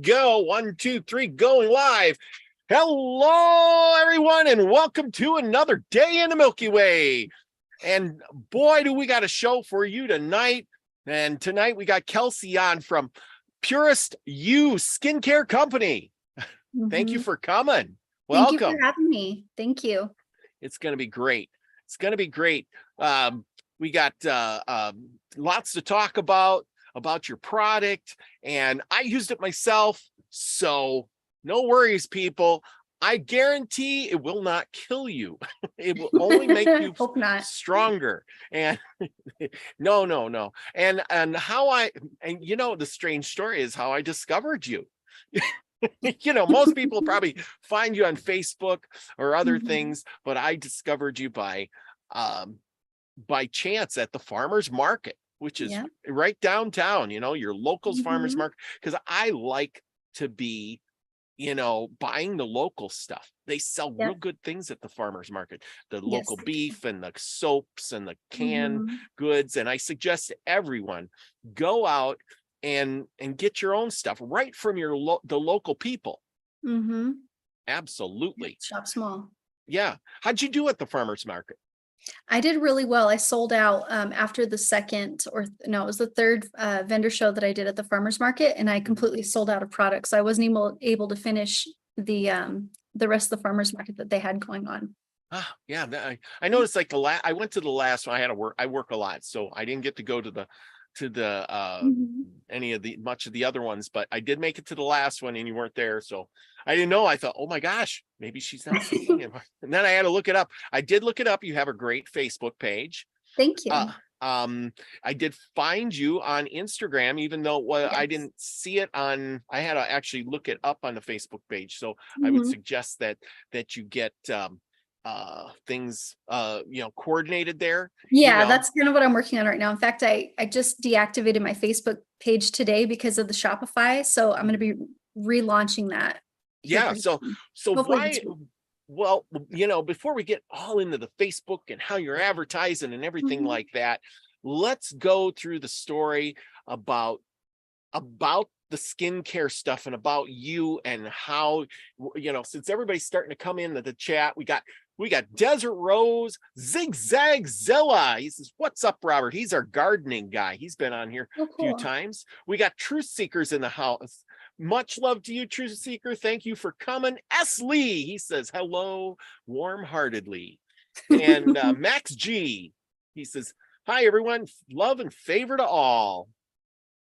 Go. 1, 2, 3, going live. Hello, everyone, and welcome to another day in the Milky Way. And boy, do we got a show for you tonight. And tonight we got Kelsey on from Purest You Skincare Company. Thank you for coming. Welcome. Thank you for having me. Thank you. It's going to be great. It's going to be great. We got lots to talk about your product, and I used it myself, so no worries, people. I guarantee it will not kill you. It will only make you Hope not. stronger. And no. And you know, the strange story is how I discovered you. You know, most people probably find you on Facebook or other things, but I discovered you by chance at the farmers market, which is right downtown, you know, your locals farmers market, because I like to be, you know, buying the local stuff. They sell real good things at the farmers market, the local beef and the soaps and the canned goods. And I suggest everyone go out and get your own stuff right from the local people. Absolutely. Shop small. Yeah. How'd you do at the farmers market? I did really well. I sold out after the it was the third vendor show that I did at the farmers market, and I completely sold out of products. I wasn't able to finish the rest of the farmers market that they had going on. Yeah, I noticed like I went to the last one. I work a lot, so I didn't get to go to the any of the much of the other ones, but I did make it to the last one, and you weren't there, so I didn't know. I thought, oh my gosh, maybe she's not seeing it. And then I had to look it up. I did look it up. You have a great Facebook page. Thank you. I did find you on Instagram, even though I didn't see it on. I had to actually look it up on the Facebook page. So I would suggest that you get things you know, coordinated there. That's kind of what I'm working on right now. In fact, I just deactivated my Facebook page today because of the Shopify, so I'm going to be relaunching that. So why, well, you know, before we get all into the Facebook and how you're advertising and everything like that, let's go through the story about the skincare stuff and about you, and how, you know, since everybody's starting to come into the chat, we got Desert Rose, Zigzagzilla. He says, what's up, Robert? He's our gardening guy. He's been on here a few times. We got Truth Seekers in the house. Much love to you, Truth Seeker. Thank you for coming. S. Lee, he says, hello, warm-heartedly. And Max G, he says, hi, everyone. Love and favor to all.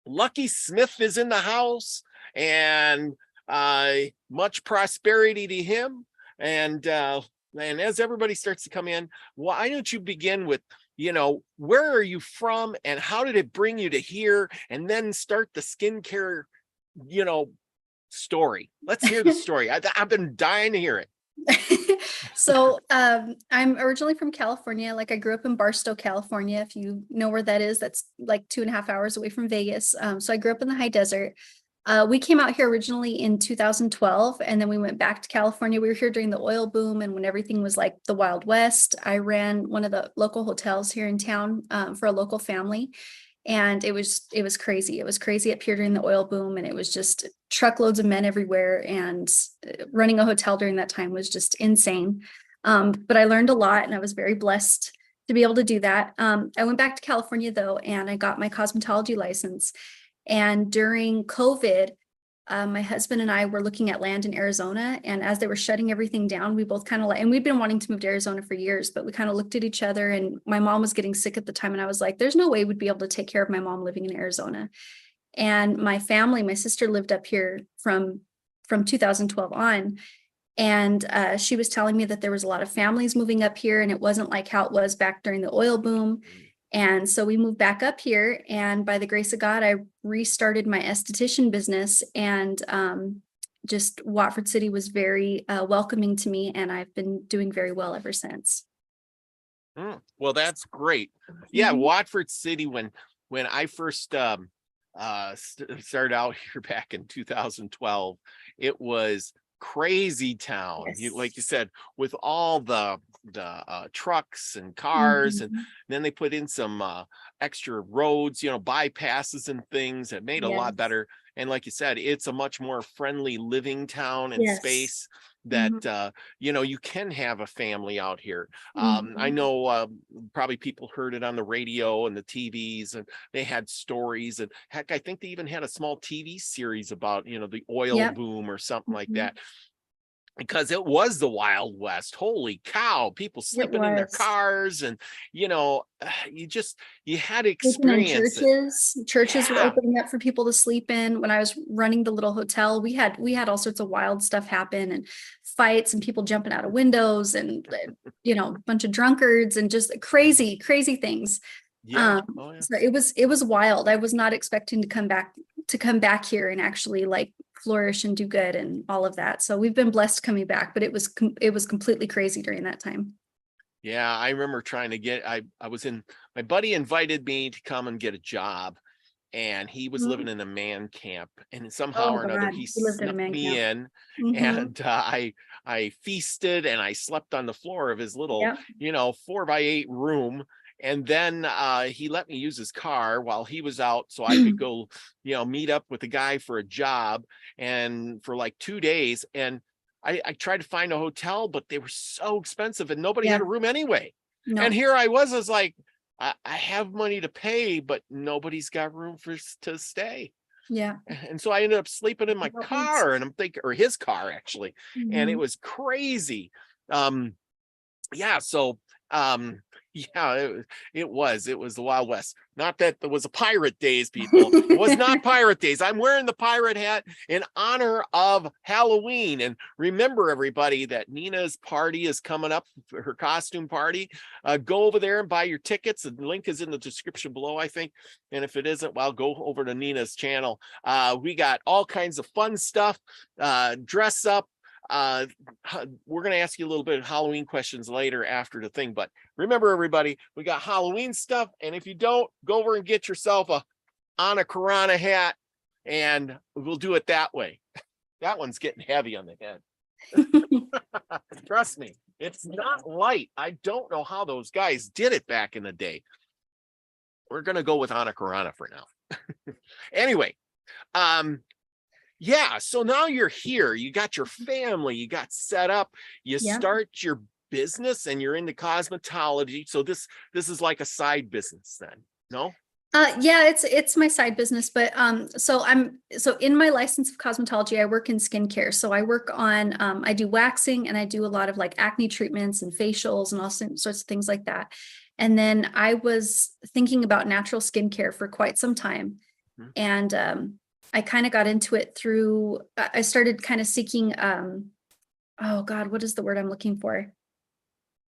Lucky Smith is in the house, and much prosperity to him. And as everybody starts to come in, why don't you begin with, you know, where are you from and how did it bring you to here? And then start the skincare, you know, story. Let's hear the story. I've been dying to hear it. So I'm originally from California. Like, I grew up in Barstow, California. If you know where that is, that's like 2.5 hours away from Vegas. So I grew up in the high desert. We came out here originally in 2012, and then we went back to California. We were here during the oil boom and when everything was like the Wild West. I ran one of the local hotels here in town for a local family. And it was crazy. It was crazy up here during the oil boom, and it was just truckloads of men everywhere. And running a hotel during that time was just insane. But I learned a lot, and I was very blessed to be able to do that. I went back to California though, and I got my cosmetology license. And during COVID, my husband and I were looking at land in Arizona, and as they were shutting everything down, we both kind of and we'd been wanting to move to Arizona for years, but we kind of looked at each other, and my mom was getting sick at the time. And I was like, there's no way we'd be able to take care of my mom living in Arizona. And my family, my sister lived up here from 2012 on. And she was telling me that there was a lot of families moving up here, and it wasn't like how it was back during the oil boom. And so we moved back up here, and by the grace of God, I restarted my esthetician business, and just Watford City was very welcoming to me, and I've been doing very well ever since. Well, that's great. Yeah, Watford City, when I first started out here back in 2012, it was crazy town. Like you said, with all the trucks and cars, and then they put in some extra roads, you know, bypasses and things that made it a lot better. And like you said, it's a much more friendly living town and Yes. space that, Mhm. you know, you can have a family out here. I Mhm. know probably people heard it on the radio and the TVs, and they had stories, and heck, I think they even had a small TV series about, you know, the oil Yep. boom or something like Mhm. that, because it was the Wild West. Holy cow, people It sleeping in their was. cars, and you know, you had to Sleeping in experience it. churches were Yeah. opening up for people to sleep in. When I was running the little hotel, we had all sorts of wild stuff happen, and fights and people jumping out of windows, and a bunch of drunkards and just crazy things. Yeah. Oh yeah. So it was wild. I was not expecting to come back here and actually like flourish and do good and all of that. So we've been blessed coming back, but it was completely crazy during that time. Yeah, I remember trying to get I was in my buddy invited me to come and get a job, and he was living Mhm. in a man camp, and somehow Oh or another God, he we lived in a snuck man me camp. in, Hmm. and I feasted, and I slept on the floor of his little, Yep. you know, 4 by 8 room. And then he let me use his car while he was out so I could go, you know, meet up with the guy for a job, and for like 2 days. And I tried to find a hotel, but they were so expensive and nobody had Yeah. a room anyway. And No. here I was like, I have money to pay, but nobody's got room to stay. Yeah. And so I ended up sleeping in my What was? car, and I'm thinking, or his car actually, and it Mhm. was crazy. Um, yeah, so um yeah, it was the Wild West. Not that there was a pirate days, people. It was not pirate days. I'm wearing the pirate hat in honor of Halloween. And remember, everybody, that Nina's party is coming up, her costume party. Go over there and buy your tickets. The link is in the description below, I think. And if it isn't, well, go over to Nina's channel. We got all kinds of fun stuff. Dress up. uh we're going to ask you a little bit of Halloween questions later after the thing, but remember, everybody, we got Halloween stuff, and if you don't, go over and get yourself a Ana Karana hat, and we'll do it that way. That one's getting heavy on the head. Trust me, it's not light. I don't know how those guys did it back in the day. We're going to go with Ana Karana for now. Anyway, um yeah, so now you're here, you got your family, you got set up, you Yeah. start your business, and you're into cosmetology. So this is like a side business then, no? Yeah, it's my side business, but so in my license of cosmetology, I work in skincare. So I work on I do waxing, and I do a lot of like acne treatments and facials and all sorts of things like that. And then I was thinking about natural skincare for quite some time. Hmm. And I kind of got into it through I started kind of seeking oh God, what is the word I'm looking for?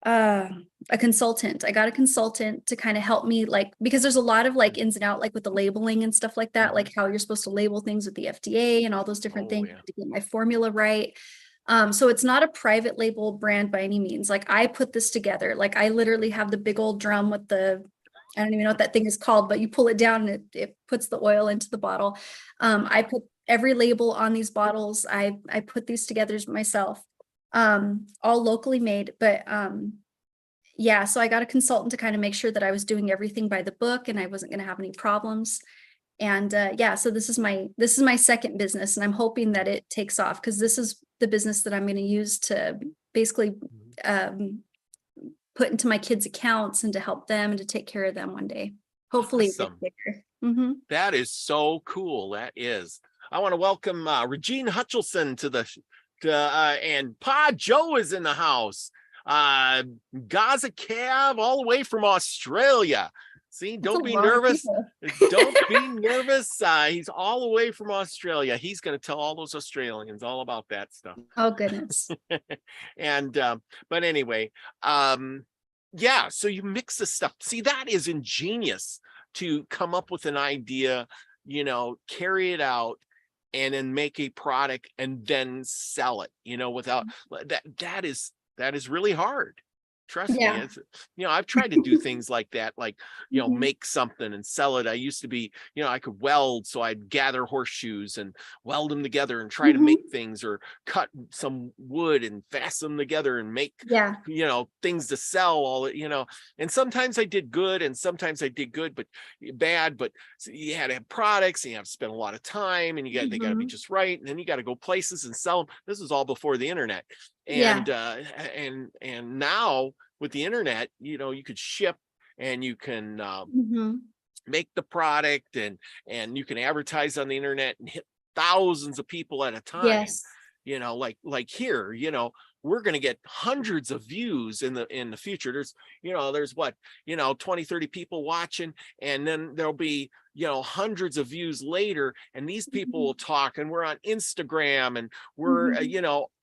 A consultant. I got a consultant to kind of help me, like, because there's a lot of like ins and out, like with the labeling and stuff like that, Mhm. like how you're supposed to label things with the FDA and all those different Oh things yeah. to get my formula right. So it's not a private label brand by any means. Like I put this together. Like I literally have the big old drum with I don't even know what that thing is called, but you pull it down and it puts the oil into the bottle. I put every label on these bottles. I put these together myself, all locally made, but yeah, so I got a consultant to kind of make sure that I was doing everything by the book and I wasn't going to have any problems. And yeah, so this is my second business, and I'm hoping that it takes off, because this is the business that I'm going to use to basically Mhm. um, put into my kids' accounts and to help them and to take care of them one day. Hopefully it gets Awesome. bigger. Hmm. That is so cool. That is. I want to welcome Regine Hutchelson and Pa Joe is in the house. Gaza Cav, all the way from Australia. See, That's a don't be lot of nervous. people. Don't be nervous. He's all the way from Australia. He's going to tell all those Australians all about that stuff. Oh goodness. And but anyway, yeah, so you mix the stuff. See, that is ingenious, to come up with an idea, you know, carry it out, and then make a product and then sell it, you know, without that is really hard. Trust me. Yeah. It's, I've tried to do things like that, like, make something and sell it. I used to be, I could weld. So I'd gather horseshoes and weld them together and try to make things, or cut some wood and fasten them together and make, Yeah. things to sell and sometimes I did good and sometimes I did good, but bad, but you had to have products and you have to spend a lot of time and they got to be just right. And then you got to go places and sell them. This was all before the internet. And now with the internet, you could ship and you can make the product and you can advertise on the internet and hit thousands of people at a time. Yes. Like here, we're going to get hundreds of views in the future. There's what, 20, 30 people watching, and then there'll be, hundreds of views later, and these people will talk, and we're on Instagram and we're,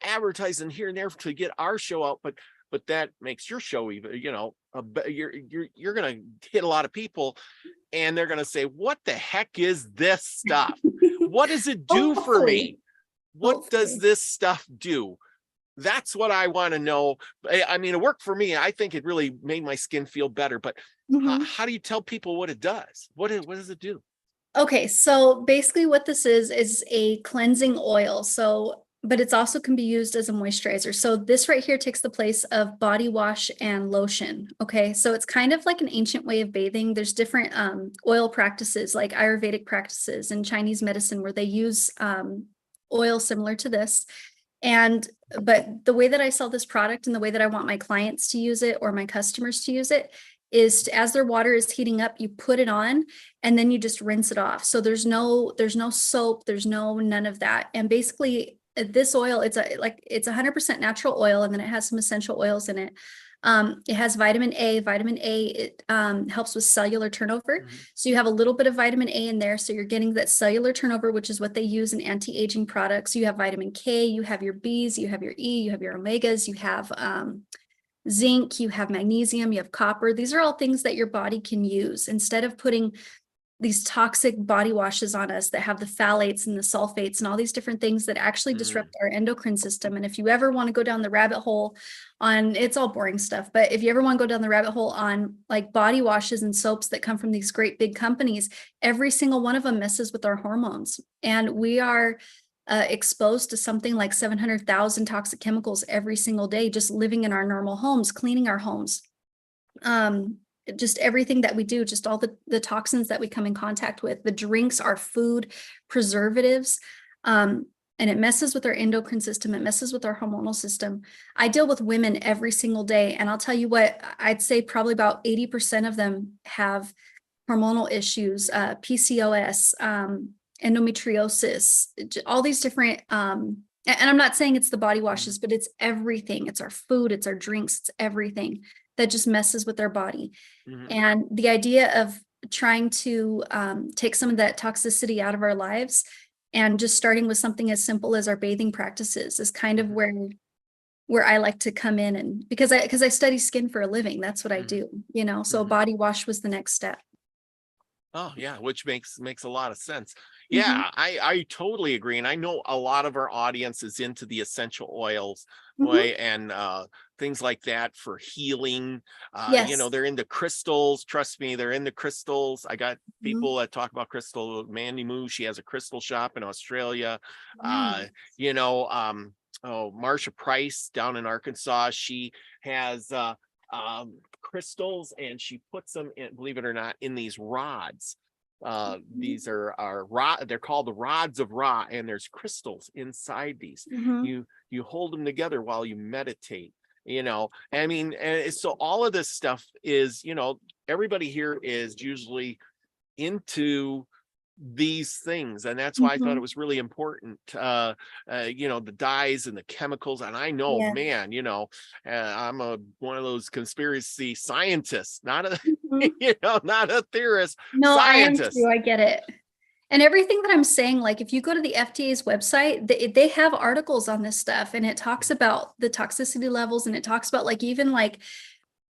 advertising here and there to get our show out. But that makes your show even, you're going to hit a lot of people, and they're going to say, what the heck is this stuff? What does it do for me? What does this stuff do? That's what I want to know. I mean, it worked for me. I think it really made my skin feel better. But how do you tell people what it does? What does it do? Okay, so basically what this is a cleansing oil. So, but it's also can be used as a moisturizer. So this right here takes the place of body wash and lotion. Okay, so it's kind of like an ancient way of bathing. There's different oil practices, like Ayurvedic practices and Chinese medicine, where they use oil similar to this. But the way that I sell this product and the way that I want my clients to use it or my customers to use it is as their water is heating up, you put it on and then you just rinse it off. So there's no soap, there's none of that. And basically this oil, it's 100% natural oil, and then it has some essential oils in it. It has vitamin A. Vitamin A, it helps with cellular turnover. So you have a little bit of vitamin A in there. So you're getting that cellular turnover, which is what they use in anti-aging products. You have vitamin K, you have your Bs, you have your E, you have your omegas, you have zinc, you have magnesium, you have copper. These are all things that your body can use instead of putting these toxic body washes on us that have the phthalates and the sulfates and all these different things that actually disrupt our endocrine system. And if you ever want to go down the rabbit hole on, it's all boring stuff, but if you ever want to go down the rabbit hole on like body washes and soaps that come from these great big companies, every single one of them messes with our hormones. And we are exposed to something like 700,000 toxic chemicals every single day, just living in our normal homes, cleaning our homes. Just everything that we do, just all the toxins that we come in contact with, the drinks, our food, preservatives, and it messes with our endocrine system. It messes with our hormonal system. I deal with women every single day, and I'll tell you what, I'd say probably about 80% of them have hormonal issues, PCOS, endometriosis, all these different, and I'm not saying it's the body washes, but it's everything. It's our food, it's our drinks, it's everything that just messes with their body. And the idea of trying to take some of that toxicity out of our lives and just starting with something as simple as our bathing practices is kind of where I like to come in, and because I study skin for a living, that's what I do, so body wash was the next step. Oh yeah, which makes a lot of sense. Yeah, I totally agree. And I know a lot of our audience is into the essential oils and things like that for healing. Yes. They're into crystals. Trust me, they're into crystals. I got people that talk about crystal. Mandy Moo, she has a crystal shop in Australia. Marsha Price down in Arkansas, she has crystals, and she puts them in, believe it or not, in these rods. These are rod, they're called the rods of Ra, and there's crystals inside these. You hold them together while you meditate. I mean, and so all of this stuff is, everybody here is usually into these things, and that's why I thought it was really important, the dyes and the chemicals. And I know, man, I'm one of those conspiracy scientists, not a not a theorist. No, Scientist. I am too. I get it. And everything that I'm saying, like if you go to the FDA's website, they have articles on this stuff, and it talks about the toxicity levels, and it talks about like even like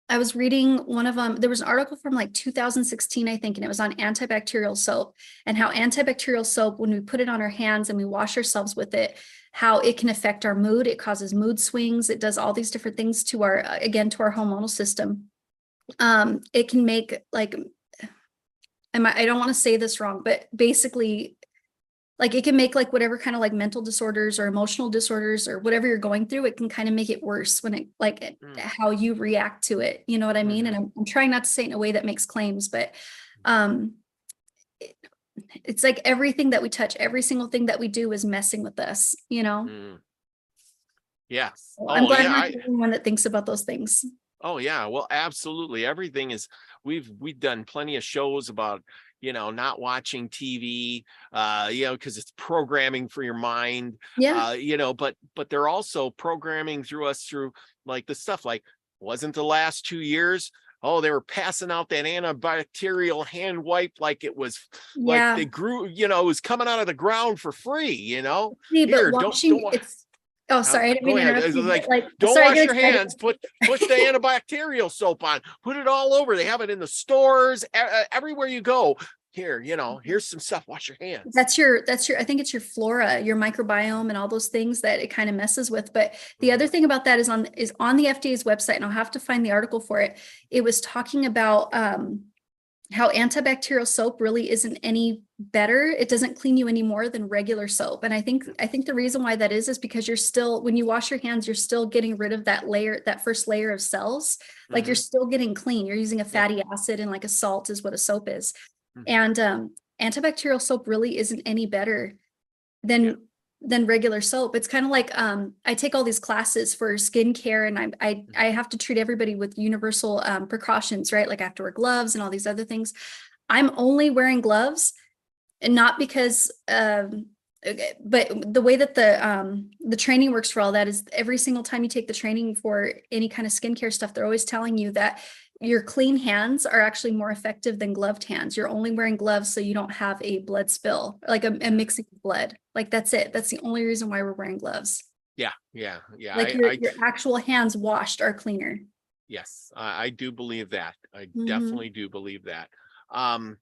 I was reading one of them. There was an article from like 2016, I think, and it was on antibacterial soap and how antibacterial soap, when we put it on our hands and we wash ourselves with it, how it can affect our mood. It causes mood swings. It does all these different things to our, again, to our hormonal system. It can make like, I don't want to say this wrong, but basically, like it can make like whatever kind of like mental disorders or emotional disorders or whatever you're going through, it can kind of make it worse when it like how you react to it. You know what I mean? And I'm trying not to say it in a way that makes claims, but it's like everything that we touch, every single thing that we do is messing with us, you know? Yeah. So I'm glad I'm not the only one that thinks about those things. Oh yeah, well, absolutely. Everything is, we've done plenty of shows about, you know, not watching TV, you know, because it's programming for your mind. Yeah. You know, but they're also programming through us through like the stuff like, wasn't the last 2 years? Oh, they were passing out that antibacterial hand wipe like it was like they grew, you know, it was coming out of the ground for free, you know. See, Here, but washing, it's oh, sorry, I didn't mean to interrupt you, like, like, don't sorry, wash your hands, put the antibacterial soap on, put it all over. They have it in the stores, everywhere you go. Here, you know, here's some stuff, wash your hands. That's your, I think it's your flora, your microbiome and all those things that it kind of messes with. But the other thing about that is on the FDA's website, and I'll have to find the article for it. It was talking about how antibacterial soap really isn't any better. It doesn't clean you any more than regular soap. And I think the reason why that is because you're still, when you wash your hands, you're still getting rid of that layer, that first layer of cells. Like you're still getting clean. You're using a fatty acid, and like a salt is what a soap is. And antibacterial soap really isn't any better than regular soap. It's kind of like I take all these classes for skincare, and I have to treat everybody with universal precautions, right? Like I have to wear gloves and all these other things. I'm only wearing gloves, and not because but the way that the training works for all that is every single time you take the training for any kind of skincare stuff, they're always telling you that your clean hands are actually more effective than gloved hands. You're only wearing gloves so you don't have a blood spill, like a mixing of blood. Like that's it. That's the only reason why we're wearing gloves. Yeah. Like your actual hands washed are cleaner. Yes, I do believe that. I definitely do believe that. You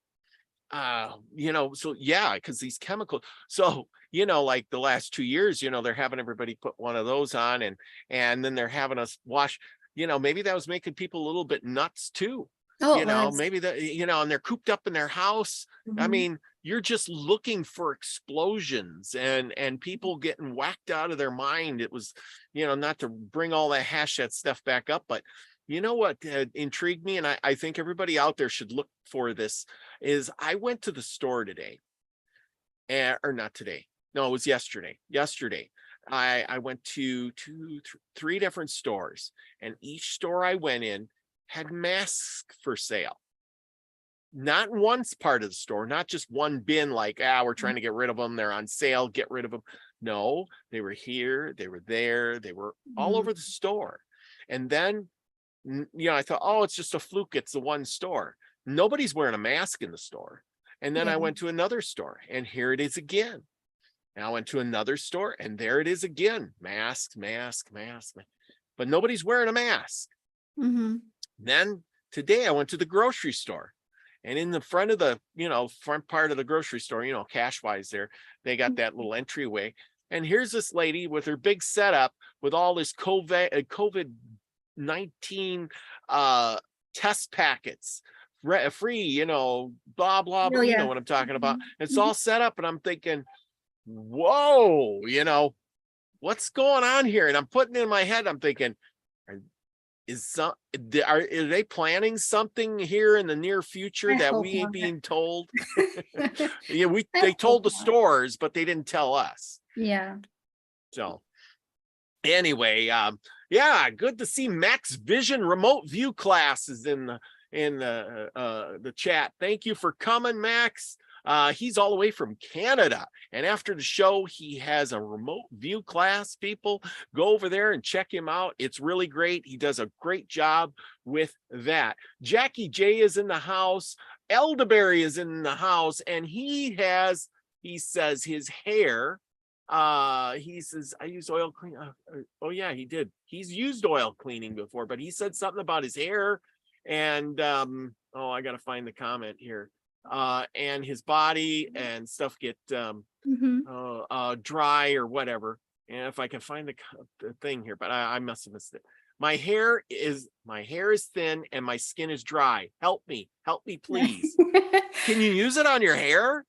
know, so yeah, because these chemicals, so you know, like the last 2 years, you know, they're having everybody put one of those on, and then they're having us wash. You know, maybe that was making people a little bit nuts too. Oh, you know, maybe that, you know, and they're cooped up in their house. I mean, you're just looking for explosions and people getting whacked out of their mind. It was, you know, not to bring all that stuff back up, but you know what intrigued me, and I think everybody out there should look for this, is I went to the store today, or not today. No, it was yesterday. I went to three different stores, and each store I went in had masks for sale. Not in one part of the store, not just one bin like, we're trying to get rid of them. They're on sale, get rid of them. No, they were here, they were there, they were all over the store. And then, you know, I thought, oh, it's just a fluke. It's the one store. Nobody's wearing a mask in the store. And then I went to another store, and here it is again. And I went to another store, and there it is again. Mask. But nobody's wearing a mask. Then today I went to the grocery store, and in the front of the, you know, front part of the grocery store, you know, cash wise there, they got that little entryway. And here's this lady with her big setup with all this COVID-19 test packets, free, you know, blah, blah, blah. You know what I'm talking about. It's all set up, and I'm thinking, whoa, you know, what's going on here? And I'm putting it in my head, I'm thinking, are they planning something here in the near future that we ain't being told? Yeah, they told the stores, but they didn't tell us. Yeah. So anyway, yeah, good to see Max Vision remote view classes in the chat. Thank you for coming, Max. He's all the way from Canada, and after the show he has a remote view class. People, go over there and check him out. It's really great. He does a great job with that. Jackie J is in the house. Elderberry is in the house, and he says his hair He says, I use oil clean. Oh yeah, he did. He's used oil cleaning before, but he said something about his hair and oh, I gotta find the comment here. And his body and stuff get dry or whatever. And if I can find the thing here, but I must have missed it. My hair is thin and my skin is dry. Help me, please. Can you use it on your hair?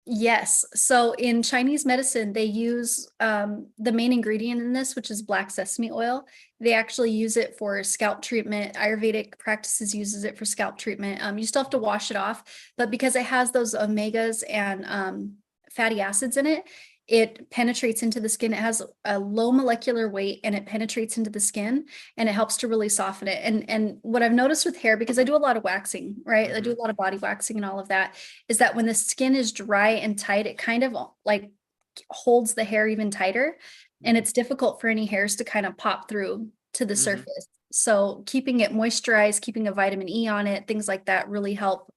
Yes. So in Chinese medicine, they use the main ingredient in this, which is black sesame oil. They actually use it for scalp treatment. Ayurvedic practices uses it for scalp treatment. You still have to wash it off, but because it has those omegas and fatty acids in it, it penetrates into the skin. It has a low molecular weight and it penetrates into the skin and it helps to really soften it. And what I've noticed with hair, because I do a lot of waxing, right? I do a lot of body waxing and all of that, is that when the skin is dry and tight, it kind of like holds the hair even tighter. And it's difficult for any hairs to kind of pop through to the surface. So keeping it moisturized, keeping a vitamin E on it, things like that really help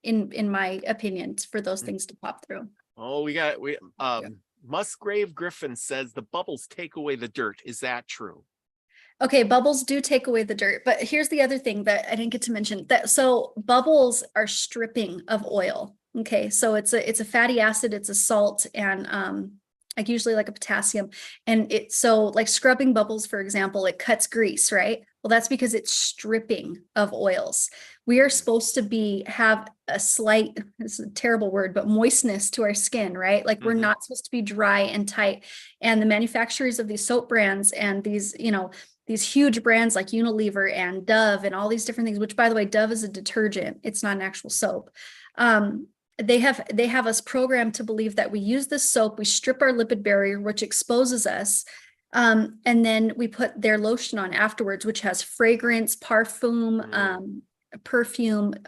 in my opinion for those things to pop through. Oh, Musgrave Griffin says the bubbles take away the dirt. Is that true? Okay, bubbles do take away the dirt, but here's the other thing that I didn't get to mention. That so bubbles are stripping of oil. Okay, so it's a fatty acid, it's a salt, and like usually like a potassium. And so like scrubbing bubbles, for example, it cuts grease, right? Well, that's because it's stripping of oils. We are supposed to have a slight, this is a terrible word, but moistness to our skin, right? Like we're not supposed to be dry and tight. And the manufacturers of these soap brands and these, these huge brands like Unilever and Dove and all these different things, which by the way, Dove is a detergent. It's not an actual soap. They have us programmed to believe that we use this soap, we strip our lipid barrier, which exposes us. And then we put their lotion on afterwards, which has fragrance, perfume,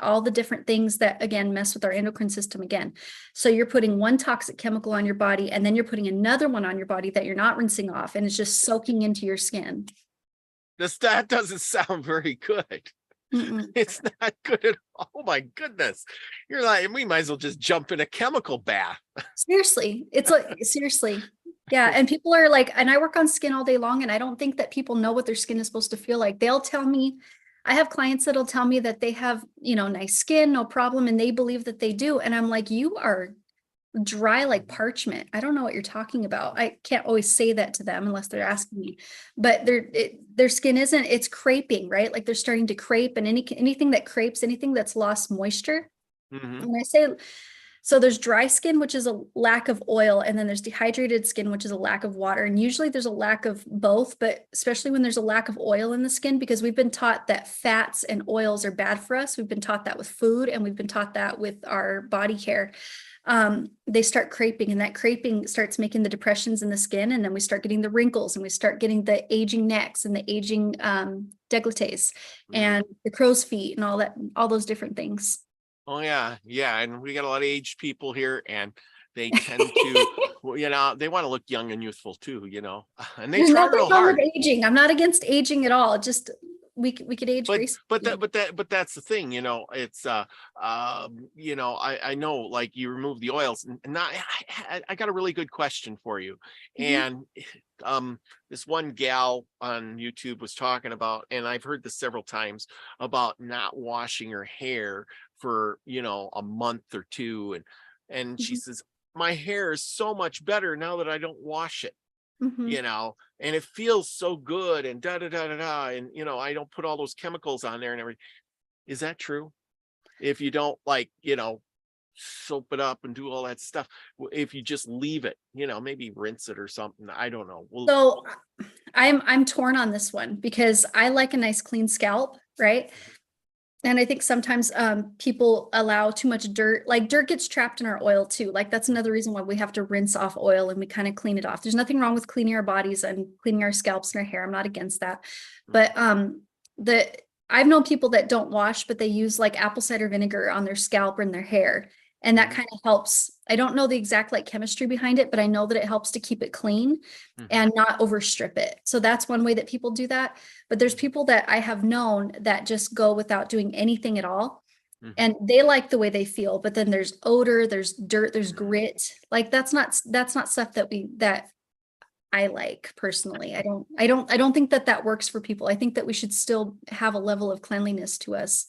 all the different things that again mess with our endocrine system again. So you're putting one toxic chemical on your body and then you're putting another one on your body that you're not rinsing off and it's just soaking into your skin. That doesn't sound very good. It's not good at all. Oh my goodness. You're like, we might as well just jump in a chemical bath. Seriously. It's like, seriously. Yeah. And people are like, and I work on skin all day long and I don't think that people know what their skin is supposed to feel like. They'll tell me, I have clients that'll tell me that they have, nice skin, no problem. And they believe that they do. And I'm like, you are dry like parchment. I don't know what you're talking about. I can't always say that to them unless they're asking me, but their skin it's creping, right? Like they're starting to crepe, and anything that crepes, anything that's lost moisture. And I say, so there's dry skin, which is a lack of oil, and then there's dehydrated skin, which is a lack of water. And usually there's a lack of both, but especially when there's a lack of oil in the skin, because we've been taught that fats and oils are bad for us. We've been taught that with food, and we've been taught that with our body care. They start creping, and that creping starts making the depressions in the skin. And then we start getting the wrinkles, and we start getting the aging necks and the aging décolletés and the crow's feet and all those different things. Oh yeah. And we got a lot of aged people here, and they tend to, they want to look young and youthful too, and they try real hard. Aging. I'm not against aging at all. Just we could age gracefully. But that's the thing, it's I know, like, you remove the oils, and I got a really good question for you. And this one gal on YouTube was talking about, and I've heard this several times, about not washing her hair for a month or two, and she says, my hair is so much better now that I don't wash it. And it feels so good, and and I don't put all those chemicals on there and everything. Is that true? If you don't soap it up and do all that stuff, if you just leave it, maybe rinse it or something, I don't know. So I'm torn on this one because I like a nice clean scalp, right? And I think sometimes people allow too much dirt, like dirt gets trapped in our oil too. Like that's another reason why we have to rinse off oil and we kind of clean it off. There's nothing wrong with cleaning our bodies and cleaning our scalps and our hair. I'm not against that. But I've known people that don't wash, but they use like apple cider vinegar on their scalp or in their hair. And that kind of helps. I don't know the exact chemistry behind it, but I know that it helps to keep it clean and not overstrip it. So that's one way that people do that. But there's people that I have known that just go without doing anything at all. and they like the way they feel, but then there's odor, there's dirt, there's grit. Like that's not stuff that I like personally. I don't think that works for people. I think that we should still have a level of cleanliness to us,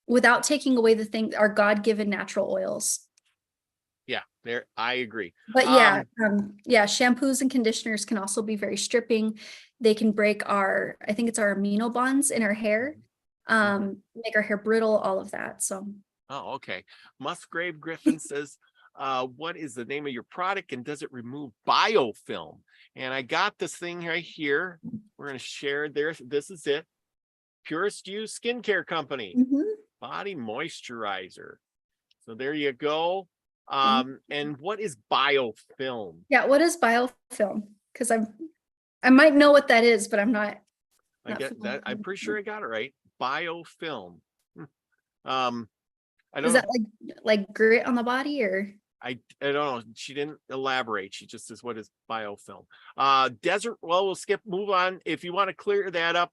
without taking away our God-given natural oils. Yeah, there, I agree. But yeah, shampoos and conditioners can also be very stripping. They can break I think it's our amino bonds in our hair, make our hair brittle, all of that. So. Oh, okay. Musgrave Griffin says, what is the name of your product and does it remove biofilm? And I got this thing right here. We're going to share there. This is it. Purest You Skincare Company, body moisturizer. So there you go. And what is biofilm? Yeah, what is biofilm? Because I might know what that is, but I'm not. I get that. I'm pretty sure I got it right. Biofilm. I don't. Is that like grit on the body, or? I don't know. She didn't elaborate. She just says, "What is biofilm?" Desert. Well, we'll move on. If you want to clear that up,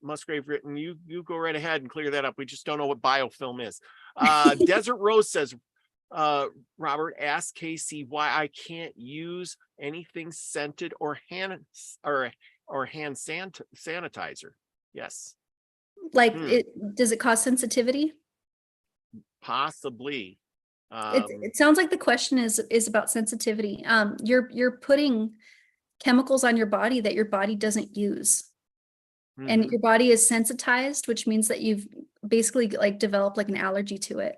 Musgrave written, you go right ahead and clear that up. We just don't know what biofilm is. Desert Rose says, Robert, ask Casey why I can't use anything scented or hand sanitizer. Yes. Like does it cause sensitivity? Possibly. It sounds like the question is about sensitivity. You're putting chemicals on your body that your body doesn't use. And your body is sensitized, which means that you've basically like developed like an allergy to it.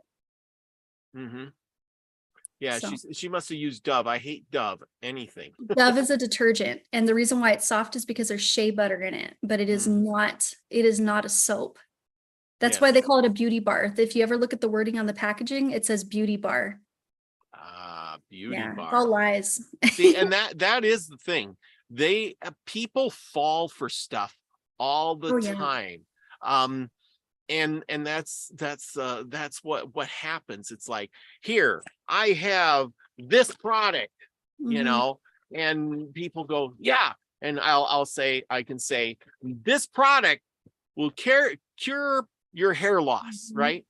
Yeah, so. She must have used Dove. I hate Dove, anything. Dove is a detergent, and the reason why it's soft is because there's shea butter in it, but it is not a soap. That's why they call it a beauty bar. If you ever look at the wording on the packaging, it says beauty bar. Beauty bar. It's all lies. See, and that is the thing. People fall for stuff all the time. And that's what happens. It's like, here, I have this product, and people go, yeah. And I can say, this product will cure your hair loss, right?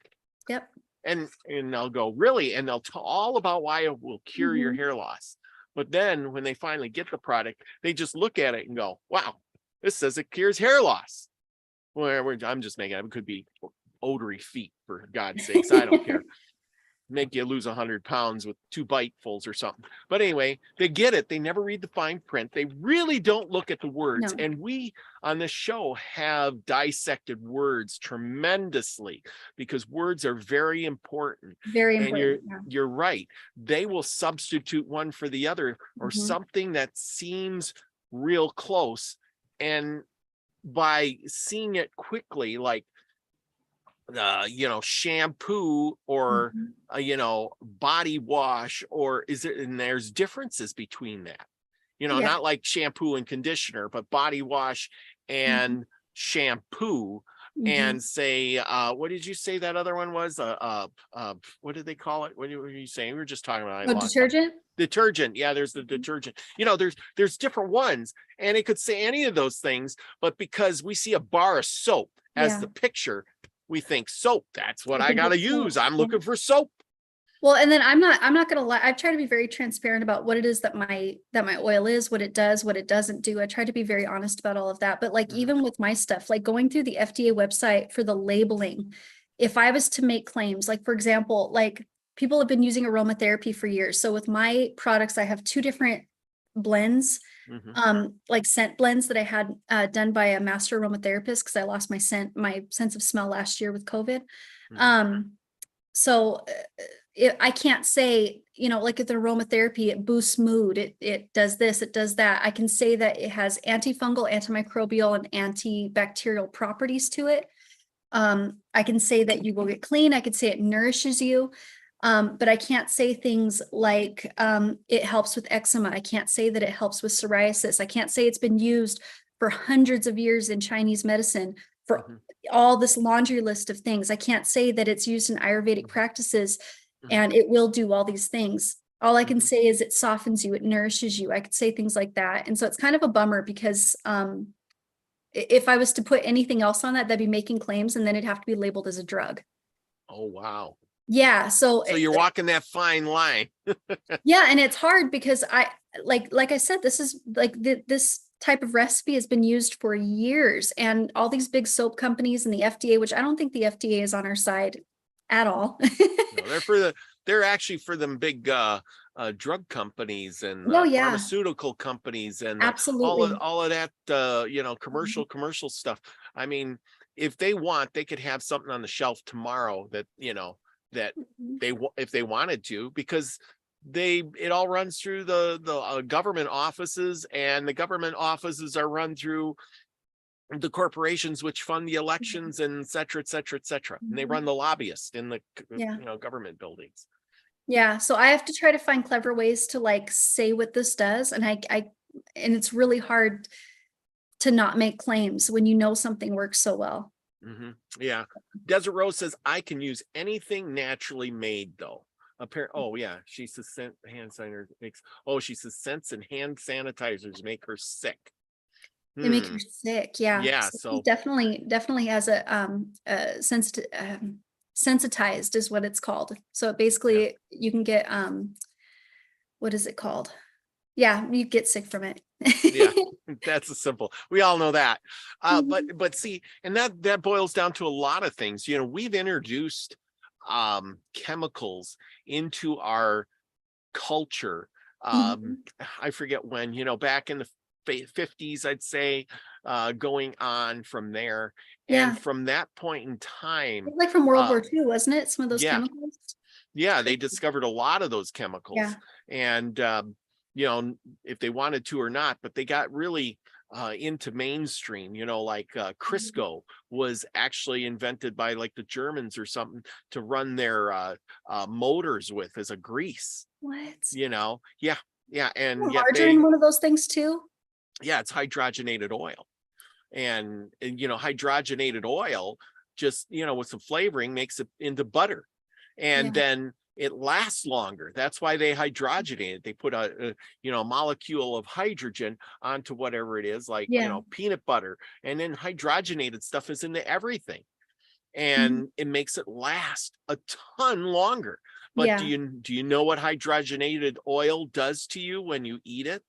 Yep. And they'll go, really? And they'll tell all about why it will cure your hair loss. But then when they finally get the product, they just look at it and go, wow, this says it cures hair loss. Well, I'm just making it could be odory feet, for God's sakes. I don't care. Make you lose 100 pounds with 2 bitefuls or something. But anyway, they get it. They never read the fine print. They really don't look at the words. No. And we on this show have dissected words tremendously because words are very important. Very important. And you're right. They will substitute one for the other or something that seems real close. And by seeing it quickly, like shampoo or body wash, or and there's differences between that, not like shampoo and conditioner, but body wash and shampoo and say, what did you say that other one was? What did they call it? What were you saying? We were just talking about detergent. Yeah, there's the detergent. There's different ones, and it could say any of those things, but because we see a bar of soap as the picture, we think soap. That's what I gotta use. I'm looking for soap. Well, and then I'm not gonna lie. I try to be very transparent about what it is that my oil is, what it does, what it doesn't do. I try to be very honest about all of that. But like even with my stuff, like going through the FDA website for the labeling, if I was to make claims, like for example, like people have been using aromatherapy for years. So with my products, I have 2 different blends, like scent blends that I had done by a master aromatherapist because I lost my sense of smell last year with COVID. So I can't say, like with the aromatherapy, it boosts mood, it does this, it does that. I can say that it has antifungal, antimicrobial, and antibacterial properties to it. I can say that you will get clean. I could say it nourishes you. But I can't say things like it helps with eczema. I can't say that it helps with psoriasis. I can't say it's been used for hundreds of years in Chinese medicine for all this laundry list of things. I can't say that it's used in Ayurvedic practices and it will do all these things. All I can say is it softens you, it nourishes you. I could say things like that. And so it's kind of a bummer because if I was to put anything else on that, that'd be making claims, and then it'd have to be labeled as a drug. Oh, wow. Yeah. So you're walking that fine line. yeah. And it's hard because like I said, this is like this type of recipe has been used for years, and all these big soap companies and the FDA, which I don't think the FDA is on our side at all. No, they're actually for them big drug companies and Oh yeah, pharmaceutical companies and absolutely. all of that commercial stuff. I mean, if they want, they could have something on the shelf tomorrow that that if they wanted to, because it all runs through the government offices, and the government offices are run through the corporations which fund the elections, and et cetera, et cetera, et cetera. And they run the lobbyists in the government buildings. Yeah, so I have to try to find clever ways to like say what this does, and and it's really hard to not make claims when you know something works so well. Yeah. Desert Rose says, I can use anything naturally made though. She says hand sanitizer makes, she says scents and hand sanitizers make her sick. They make her sick. Yeah. Yeah. So definitely has a sensitized is what it's called. So basically you can get what is it called? Yeah, you get sick from it. Yeah, that's a simple. We all know that. But see, and that boils down to a lot of things. We've introduced chemicals into our culture. I forget when, back in the 50s, I'd say, going on from there. Yeah. And from that point in time, like from World War II, wasn't it? Some of those chemicals. Yeah, they discovered a lot of those chemicals. Yeah. And if they wanted to or not, but they got really into mainstream, like Crisco was actually invented by like the Germans or something to run their motors with as a grease. What? Yeah. And margarine, one of those things too. Yeah, it's hydrogenated oil. And hydrogenated oil just, with some flavoring makes it into butter. And then it lasts longer. That's why they hydrogenate it. They put a molecule of hydrogen onto whatever it is, like, peanut butter, and then hydrogenated stuff is into everything. And it makes it last a ton longer. But do you know what hydrogenated oil does to you when you eat it?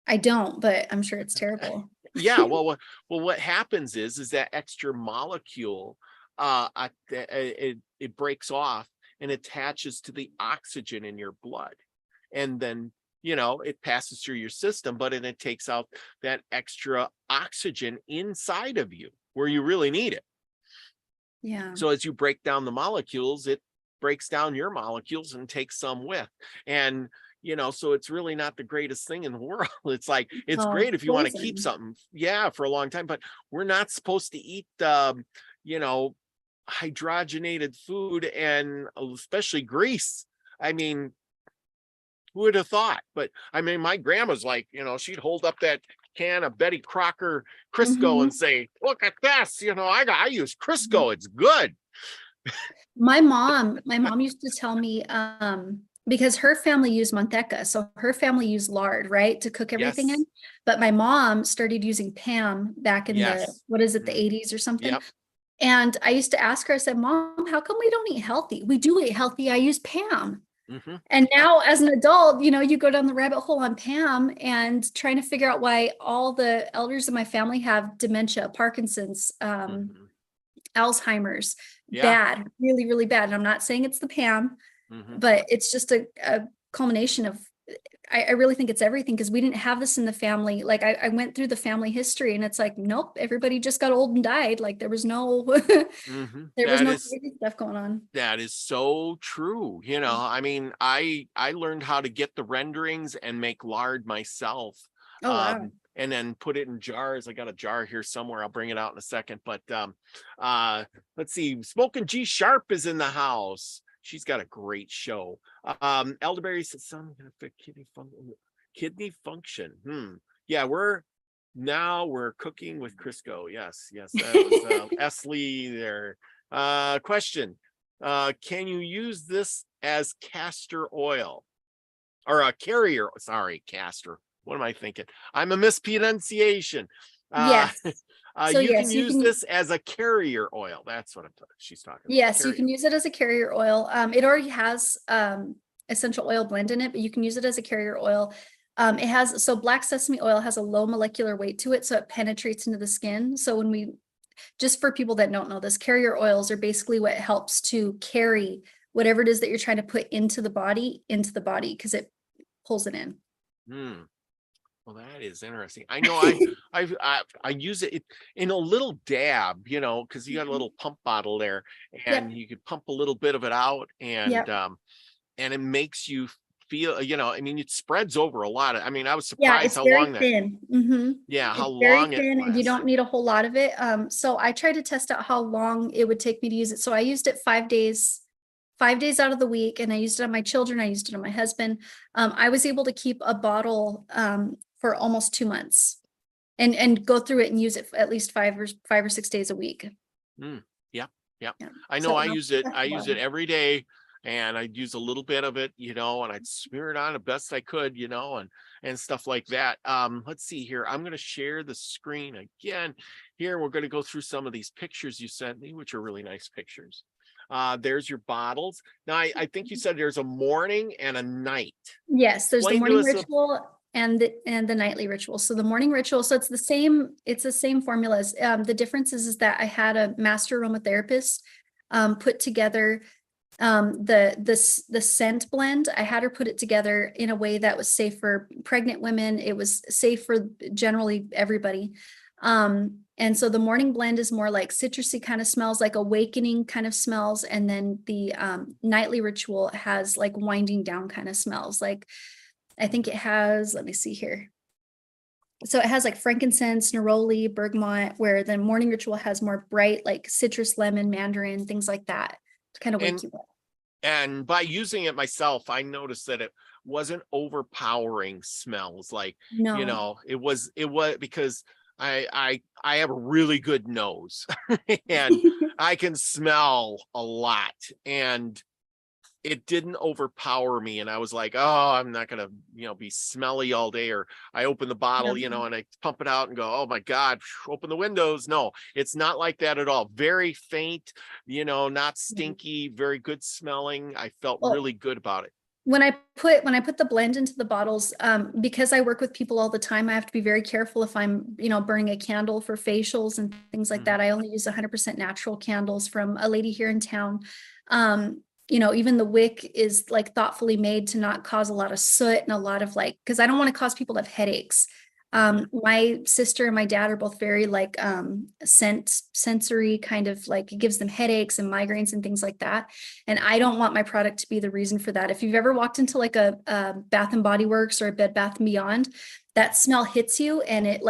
I don't, but I'm sure it's terrible. Yeah. Well, what happens is that extra molecule, it breaks off and attaches to the oxygen in your blood. And then, it passes through your system, but it takes out that extra oxygen inside of you where you really need it. Yeah. So as you break down the molecules, it breaks down your molecules and takes some with. And, so it's really not the greatest thing in the world. It's like, it's great if you want to keep something, for a long time, but we're not supposed to eat, hydrogenated food, and especially grease. I mean, who would have thought? But I mean, my grandma's like, she'd hold up that can of Betty Crocker Crisco and say, look at this, I use Crisco, it's good. My mom used to tell me, because her family used manteca, so her family used lard, right, to cook everything in. But my mom started using Pam back in the, what is it, the 80s or something. Yep. And I used to ask her, I said, Mom, how come we don't eat healthy? We do eat healthy. I use Pam. And now as an adult, you go down the rabbit hole on Pam and trying to figure out why all the elders in my family have dementia, Parkinson's, Alzheimer's, bad, really, really bad. And I'm not saying it's the Pam, but it's just a culmination of, I really think it's everything, because we didn't have this in the family. Like I went through the family history and it's like, nope, everybody just got old and died. Like there was no, there was no crazy stuff going on. That is so true. I mean, I learned how to get the renderings and make lard myself. Oh, wow. And then put it in jars. I got a jar here somewhere. I'll bring it out in a second. But let's see. Smoking G Sharp is in the house. She's got a great show. Elderberry says something gonna affect kidney function. Yeah, we're cooking with Crisco. Yes, that was Esley there. Question. Can you use this as castor oil or a carrier? Sorry, castor. What am I thinking? I'm a mispronunciation. Uh, Yes. So you can yes, you use can. this as a carrier oil. That's what she's talking about. Yes, you Carrier. can use it as a carrier oil. It already has essential oil blend in it, but you can use it as a carrier oil. It has, so black sesame oil has a low molecular weight to it, so it penetrates into the skin. So when we, just for people that don't know this, carrier oils are basically what helps to carry whatever it is that you're trying to put into the body, because it pulls it in. Hmm. Well, that is interesting. I know I use it in a little dab, you know, because you got a little pump bottle there, and Yep. you could pump a little bit of it out, Yep. and it makes you feel, you know, I mean, it spreads over a lot. I mean, I was Yeah, surprised it's how very long that, thin. yeah, how It's very long it thin and you don't lasted. need a whole lot of it. So I tried to test out how long it would take me to use it. So I used it 5 days out of the week, and I used it on my children. I used it on my husband. I was able to keep a bottle for almost 2 months and go through it and use it at least 5 or 6 days a week. Yeah, yeah. Yeah. I know So I it use it. lasts I a use while. it every day, and I'd use a little bit of it, you know, and I'd smear it on the best I could, you know, and stuff like that. Let's see here. I'm going to share the screen again. Here we're going to go through some of these pictures you sent me, which are really nice pictures. There's your bottles. Now, I think you said there's a morning and a night. Yes, there's the Explain to morning us. ritual and the nightly ritual. So the morning ritual, so it's the same formulas. The difference is that I had a master aromatherapist put together the scent blend. I had her put it together in a way that was safe for pregnant women. It was safe for generally everybody. And so the morning blend is more like citrusy kind of smells, like awakening kind of smells. And then the nightly ritual has like winding down kind of smells. Like I think it has, let me see here. So it has like frankincense, neroli, bergamot, where the morning ritual has more bright, like citrus, lemon, mandarin, things like that to kind of wake And you up. and by using it myself, I noticed that it wasn't overpowering smells. Like, you No. know, it was because I have a really good nose and I can smell a lot, and it didn't overpower me. And I was like, oh, I'm not gonna, you know, be smelly all day. Or I open the bottle, you know, and I pump it out and go, oh my God, open the windows. No, it's not like that at all. Very faint, you know, not stinky, very good smelling. I felt Well, really good about it. when I put the blend into the bottles, because I work with people all the time, I have to be very careful if I'm, burning a candle for facials and things like that. I only use 100% natural candles from a lady here in town. Even the wick is like thoughtfully made to not cause a lot of soot and a lot of like, because I don't want to cause people to have headaches. My sister and my dad are both very like sensory, kind of like it gives them headaches and migraines and things like that. And I don't want my product to be the reason for that. If you've ever walked into like a Bath and Body Works or a Bed Bath and Beyond, that smell hits you, and it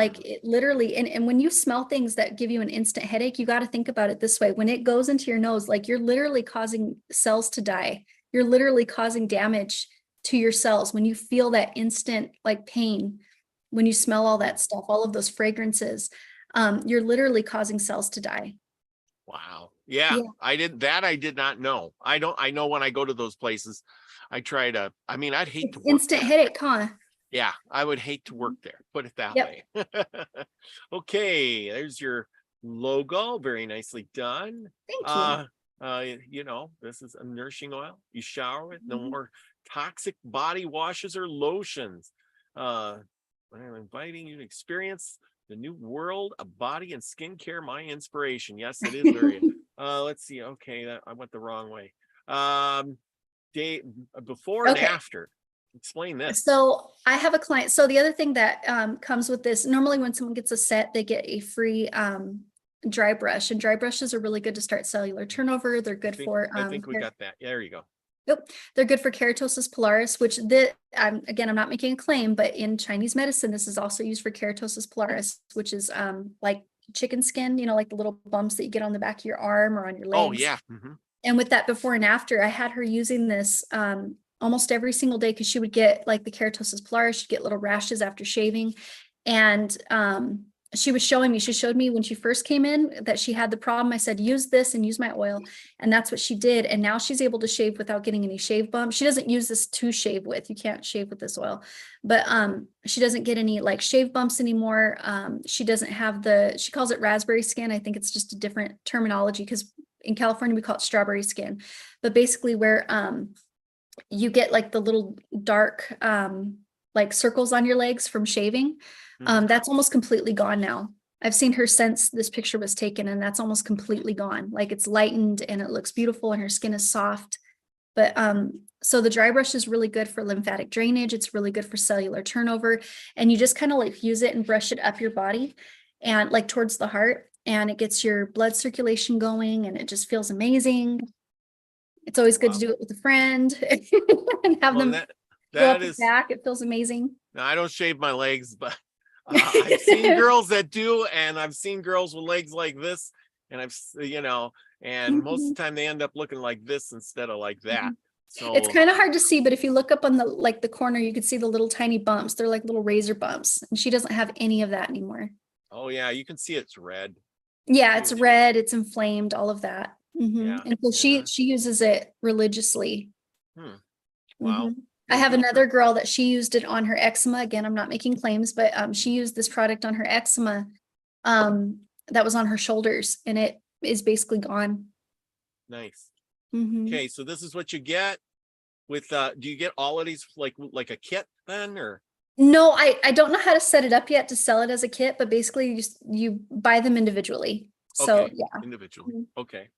literally, and when you smell things that give you an instant headache, you got to think about it this way. When it goes into your nose, like you're literally causing cells to die. You're literally causing damage to your cells when you feel that instant like pain. When you smell all that stuff, all of those fragrances, you're literally causing cells to die. Wow. Yeah, Yeah. I did not know. I know when I go to those places, I try to, I mean, I'd hate It's to work instant there. headache, huh? Yeah, I would hate to work there, put it that Yep. way. Okay, there's your logo, very nicely done. Thank you. This is a nourishing oil. You shower with no Mhm. more toxic body washes or lotions. I'm inviting you to experience the new world of body and skincare, my inspiration. Yes, it is very. Let's see. Okay, I went the wrong way. Day before and Okay. after. Explain this. So I have a client. So the other thing that comes with this, normally when someone gets a set, they get a free dry brush, and dry brushes are really good to start cellular turnover. They're good for I think we got that. Yeah, there you go. Yep, they're good for keratosis pilaris, which again, I'm not making a claim, but in Chinese medicine, this is also used for keratosis pilaris, which is like chicken skin, like the little bumps that you get on the back of your arm or on your legs. Oh yeah. And with that before and after, I had her using this almost every single day, because she would get like the keratosis pilaris, she'd get little rashes after shaving. And she was showing me, she showed me when she first came in that she had the problem. I said, use this and use my oil. And that's what she did. And now she's able to shave without getting any shave bumps. She doesn't use this to shave with. You can't shave with this oil, but she doesn't get any like shave bumps anymore. She doesn't have she calls it raspberry skin. I think it's just a different terminology because in California we call it strawberry skin. But basically where you get like the little dark like circles on your legs from shaving. That's almost completely gone now. I've seen her since this picture was taken, and that's almost completely gone. Like it's lightened and it looks beautiful and her skin is soft. But so the dry brush is really good for lymphatic drainage. It's really good for cellular turnover. And you just kind of like use it and brush it up your body and like towards the heart, and it gets your blood circulation going and it just feels amazing. It's always good to do it with a friend and have them go up and back. It feels amazing. Now, I don't shave my legs, but I've seen girls that do, and I've seen girls with legs like this, and and most of the time they end up looking like this instead of like that. So it's kind of hard to see, but if you look up on the corner, you can see the little tiny bumps. They're like little razor bumps, and she doesn't have any of that anymore. Oh yeah, you can see it's red. Yeah, it's red, it's inflamed, all of that. Yeah, and so she uses it religiously. Wow. I have another girl that she used it on her eczema. Again, I'm not making claims, but she used this product on her eczema that was on her shoulders, and it is basically gone. Nice. Okay, so this is what you get with do you get all of these like a kit then, or? No, I don't know how to set it up yet to sell it as a kit, but basically you buy them individually. So okay, yeah. Individually. Okay.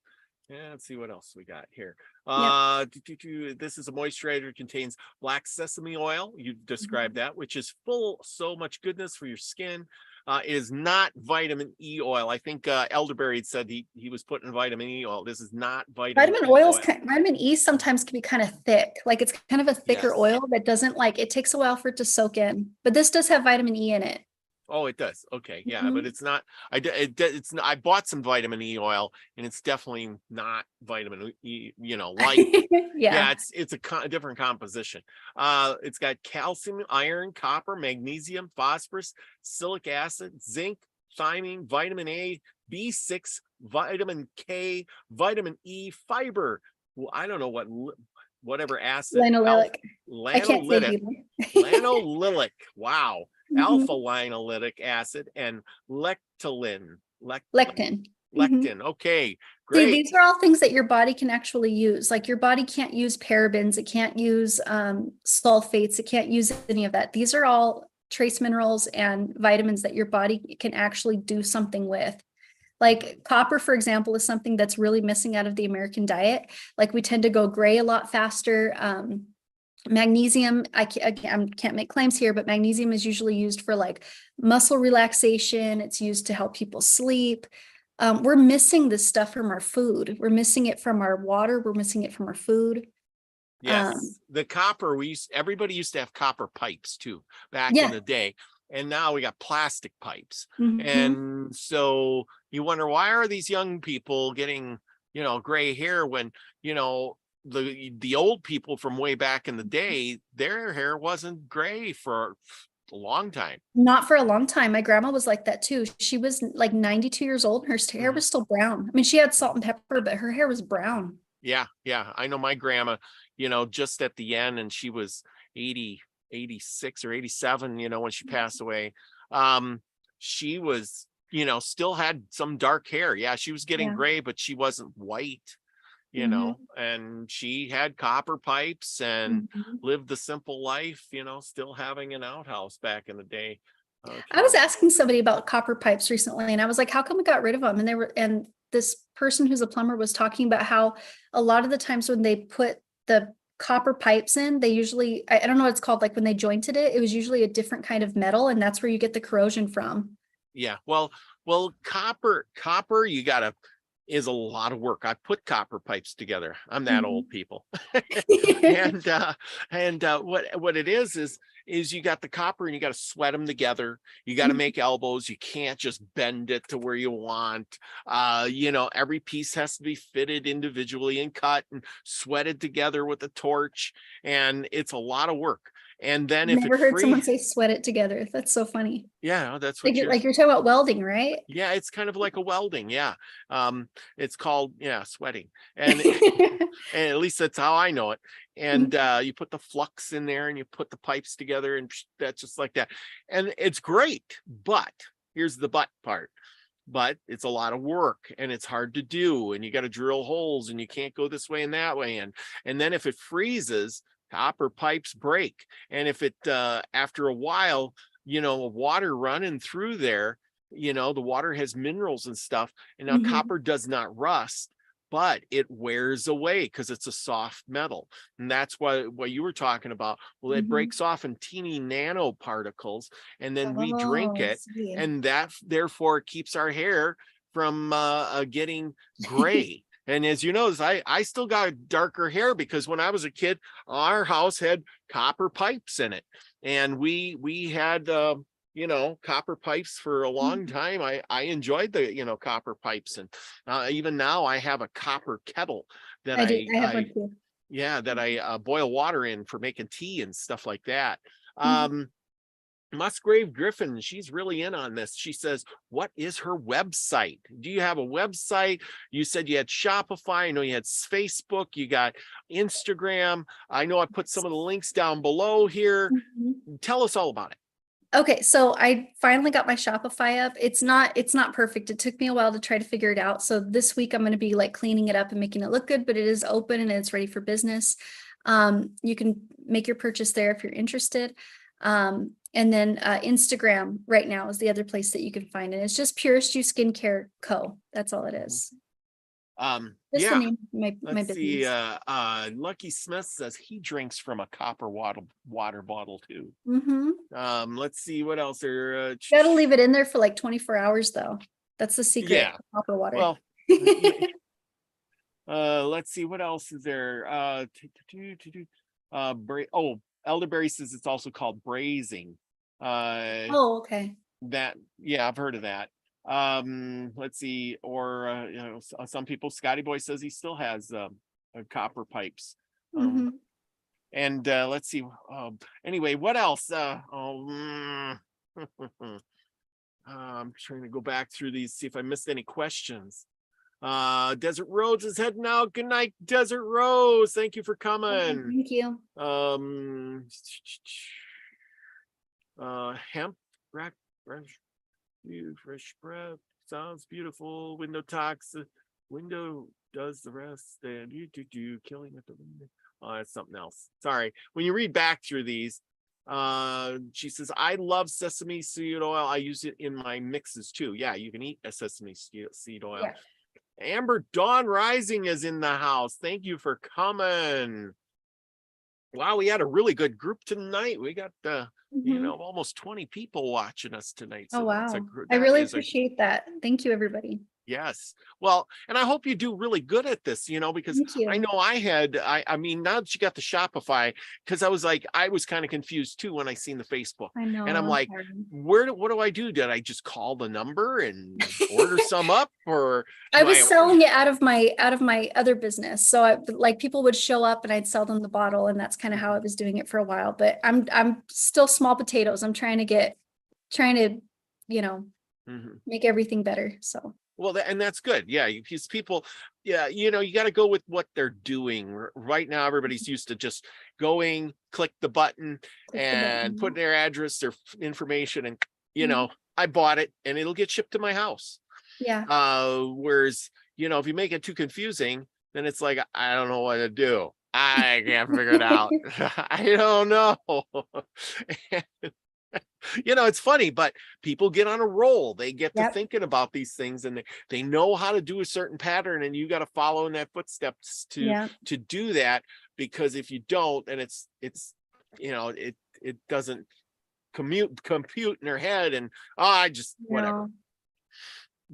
Yeah, let's see what else we got here. This is a moisturizer, contains black sesame oil. You described that, which is full so much goodness for your skin. It is not vitamin E oil. I think Elderberry said he was putting vitamin E oil. This is not vitamin E oils. oil. Vitamin E sometimes can be kind of thick. Like it's kind of a thicker oil that doesn't it takes a while for it to soak in. But this does have vitamin E in it. Oh, it does. Okay. Yeah, but it's not, it's not, I bought some vitamin E oil, and it's definitely not vitamin E, like, yeah, it's a different composition. It's got calcium, iron, copper, magnesium, phosphorus, silic acid, zinc, thiamine, vitamin A, B6, vitamin K, vitamin E, fiber. Well, I don't know whatever acid. Lanolinic. Lanolinic. Lanolinic. Wow. Alpha linoleic acid and lectin. Okay, great. See, these are all things that your body can actually use. Like your body can't use parabens, it can't use sulfates, it can't use any of that. These are all trace minerals and vitamins that your body can actually do something with. Like copper, for example, is something that's really missing out of the American diet. Like we tend to go gray a lot faster. Magnesium, I can't make claims here, but magnesium is usually used for like muscle relaxation. It's used to help people sleep. We're missing this stuff from our food. We're missing it from our water. We're missing it from our food. Yes, the copper, everybody used to have copper pipes too back in the day. And now we got plastic pipes. And so you wonder, why are these young people getting, gray hair when, the old people from way back in the day, their hair wasn't gray for a long time. Not for a long time. My grandma was like that too. She was like 92 years old. Her hair was still brown. I mean, she had salt and pepper, but her hair was brown. Yeah. I know my grandma, just at the end, and she was 86 or 87, when she passed away. She was, still had some dark hair. Yeah, she was getting gray, but she wasn't white. And she had copper pipes and lived the simple life, still having an outhouse back in the day. Okay. I was asking somebody about copper pipes recently, and I was like, how come we got rid of them? And this person who's a plumber was talking about how a lot of the times when they put the copper pipes in, they usually, I don't know what it's called, like when they jointed it was usually a different kind of metal, and that's where you get the corrosion from. Yeah, well, copper, is a lot of work. I put copper pipes together. I'm that old, people. and what it is you got the copper and you got to sweat them together. You got to make elbows. You can't just bend it to where you want. Every piece has to be fitted individually and cut and sweated together with a torch. And it's a lot of work. And then I've if it never heard someone say sweat it together. That's so funny. yeah, that's what Like you're talking about welding, right? yeah, it's kind of like a welding. Yeah. It's called, yeah, sweating. And and at least that's how I know it. And you put the flux in there and you put the pipes together and that's just like that. And it's great. But here's the but part. But it's a lot of work and it's hard to do. And you got to drill holes and you can't go this way and that way. And then if it freezes, copper pipes break. And if it after a while, water running through there, the water has minerals and stuff. And now copper does not rust, but it wears away because it's a soft metal. And that's what you were talking about. Well, it breaks off in teeny nanoparticles, and then we drink it, and that therefore keeps our hair from getting gray. And as you notice, I still got darker hair because when I was a kid, our house had copper pipes in it, and we had copper pipes for a long time. I enjoyed the copper pipes, and even now I have a copper kettle that I have one too. Yeah, that I boil water in for making tea and stuff like that. Musgrave Griffin, she's really in on this. She says, what is her website? Do you have a website? You said you had Shopify. I know you had Facebook. You got Instagram. I know I put some of the links down below here. Tell us all about it. Okay, so I finally got my Shopify up. It's not perfect. It took me a while to try to figure it out. So this week I'm going to be like cleaning it up and making it look good, but it is open and it's ready for business. You can make your purchase there if you're interested. And then Instagram right now is the other place that you can find it. It's just Purest You Skincare Co. That's all it is. That's the name of my business. See, Lucky Smith says he drinks from a copper water bottle too. Let's see what else there. Gotta leave it in there for like 24 hours though. That's the secret. Yeah. Of copper water. Well, let's see what else is there. Elderberry says it's also called brazing. Okay. That, yeah, I've heard of that. Let's see, or some people, Scotty Boy says he still has copper pipes. And let's see, anyway, what else? I'm trying to go back through these, see if I missed any questions. Desert Rose is heading out. Good night, Desert Rose. Thank you for coming. Thank you. Hemp fresh breath sounds beautiful. Window talks, window does the rest, and you do killing at the window. Oh, that's something else. Sorry. When you read back through these, she says, I love sesame seed oil. I use it in my mixes too. Yeah, you can eat a sesame seed oil. Yeah. Amber Dawn Rising is in the house. Thank you for coming. Wow, we had a really good group tonight. We got almost 20 people watching us tonight. So wow. I really appreciate that. Thank you, everybody. Yes. Well, and I hope you do really good at this, because I know I mean, now that you got the Shopify, because I was kind of confused too when I seen the Facebook. I know. And I'm like, what do I do? Did I just call the number and order some up, or I was selling it out of my other business. So people would show up and I'd sell them the bottle, and that's kind of how I was doing it for a while. But I'm still small potatoes. I'm trying to make everything better. So. Well, and that's good. Yeah, because people, you got to go with what they're doing. Right now, everybody's used to just going, click the button, put their address, their information, and, I bought it and it'll get shipped to my house. Yeah. Whereas, if you make it too confusing, then it's like, I don't know what to do. I can't figure it out. I don't know. It's funny, but people get on a roll. They get to thinking about these things, and they know how to do a certain pattern, and you got to follow in that footsteps to do that, because if you don't, then it's it doesn't compute in their head, and I just whatever.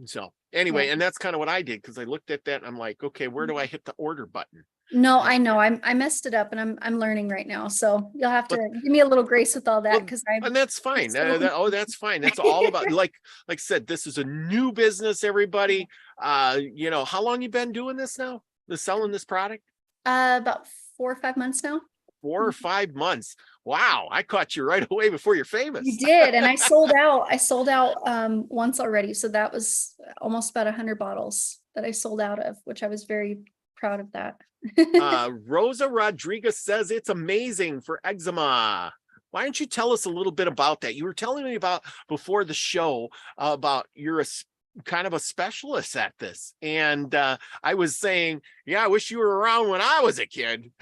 So anyway, and that's kind of what I did, because I looked at that and I'm like, okay, where do I hit the order button? No, I know I messed it up, and I'm learning right now. So you'll have to give me a little grace with all that, because and that's fine. That's fine. That's all about like I said, this is a new business, everybody. How long you been doing this now? Selling this product? About 4 or 5 months now. 4 or 5 months. Wow, I caught you right away before you're famous. You did, and I sold out. I sold out once already. So that was almost about 100 bottles that I sold out of, which I was very proud of that. Rosa Rodriguez says it's amazing for eczema. Why don't you tell us a little bit about that? You were telling me about before the show about you're a kind of a specialist at this. And I was saying, yeah, I wish you were around when I was a kid.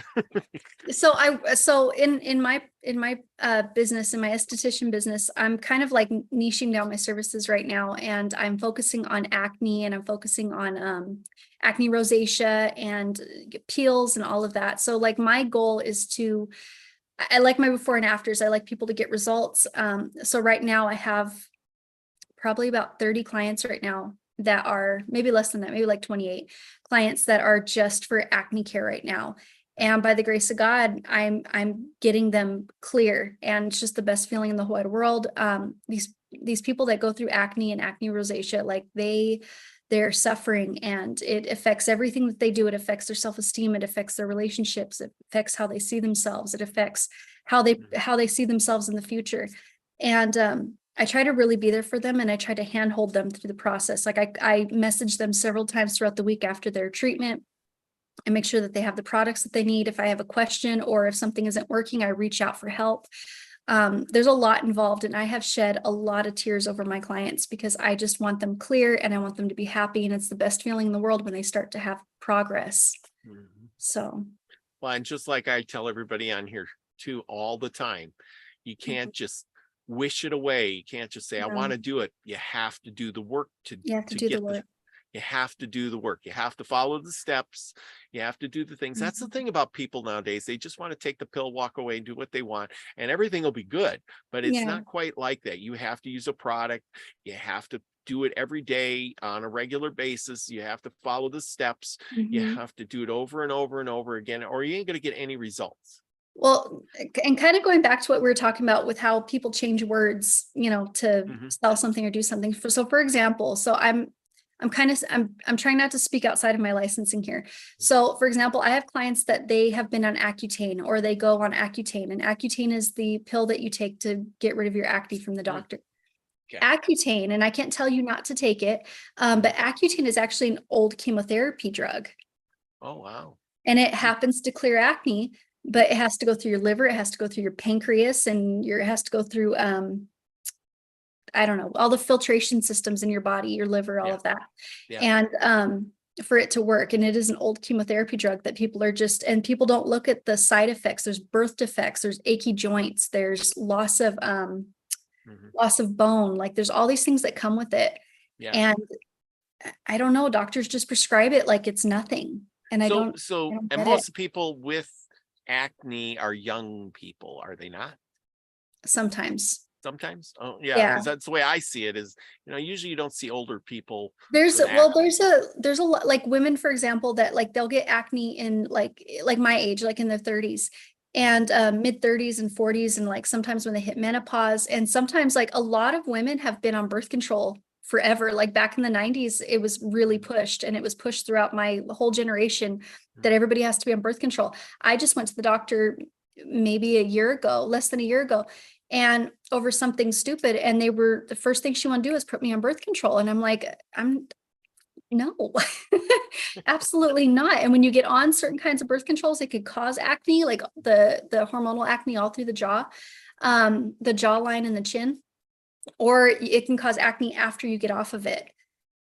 So in my business, in my esthetician business, I'm kind of like niching down my services right now, and I'm focusing on acne, and I'm focusing on acne rosacea and peels and all of that. So like my goal is to, I like my before and afters. I like people to get results. So right now I have probably about 30 clients right now that are, maybe less than that, maybe like 28 clients that are just for acne care right now. And by the grace of God, I'm getting them clear, and it's just the best feeling in the whole wide world. These people that go through acne and acne rosacea, like they're suffering, and it affects everything that they do. It affects their self-esteem. It affects their relationships. It affects how they see themselves. It affects how they see themselves in the future. And I try to really be there for them, and I try to handhold them through the process. Like I message them several times throughout the week after their treatment and make sure that they have the products that they need. If I have a question or if something isn't working, I reach out for help. There's a lot involved, and I have shed a lot of tears over my clients because I just want them clear and I want them to be happy. And it's the best feeling in the world when they start to have progress. So. Well, and just like I tell everybody on here too, all the time, you can't just wish it away. You can't just say, I want to do it. You have to do the work to get the work. You have to do the work. You have to follow the steps. You have to do the things. That's the thing about people nowadays. They just want to take the pill, walk away, and do what they want, and everything will be good. But it's not quite like that. You have to use a product. You have to do it every day on a regular basis. You have to follow the steps. You have to do it over and over and over again, or you ain't going to get any results. Well, and kind of going back to what we were talking about with how people change words, to sell something or do something. So for example, I'm trying not to speak outside of my licensing here. So for example, I have clients that they have been on Accutane, or they go on Accutane, and Accutane is the pill that you take to get rid of your acne from the doctor. Okay. Accutane, and I can't tell you not to take it, but Accutane is actually an old chemotherapy drug. Oh, wow. And it happens to clear acne, but it has to go through your liver, it has to go through your pancreas, and it has to go through I don't know, all the filtration systems in your body, your liver, all of that. And for it to work. And it is an old chemotherapy drug that people are and people don't look at the side effects. There's birth defects, there's achy joints, there's loss of bone. Like there's all these things that come with it. And I don't know, doctors just prescribe it like it's nothing. And and most people with acne are young people, are they not? Sometimes. Oh yeah, because that's the way I see it is, usually you don't see older people. There's a lot, like women, for example, that like they'll get acne in like my age, like in their 30s and mid 30s and 40s, and like sometimes when they hit menopause, and sometimes like a lot of women have been on birth control forever. Like back in the 90s, it was really pushed, and it was pushed throughout my whole generation that everybody has to be on birth control. I just went to the doctor maybe less than a year ago, and over something stupid. And the first thing she wanted to do is put me on birth control. And I'm like, no, absolutely not. And when you get on certain kinds of birth controls, it could cause acne, like the hormonal acne all through the jaw, the jawline and the chin, or it can cause acne after you get off of it.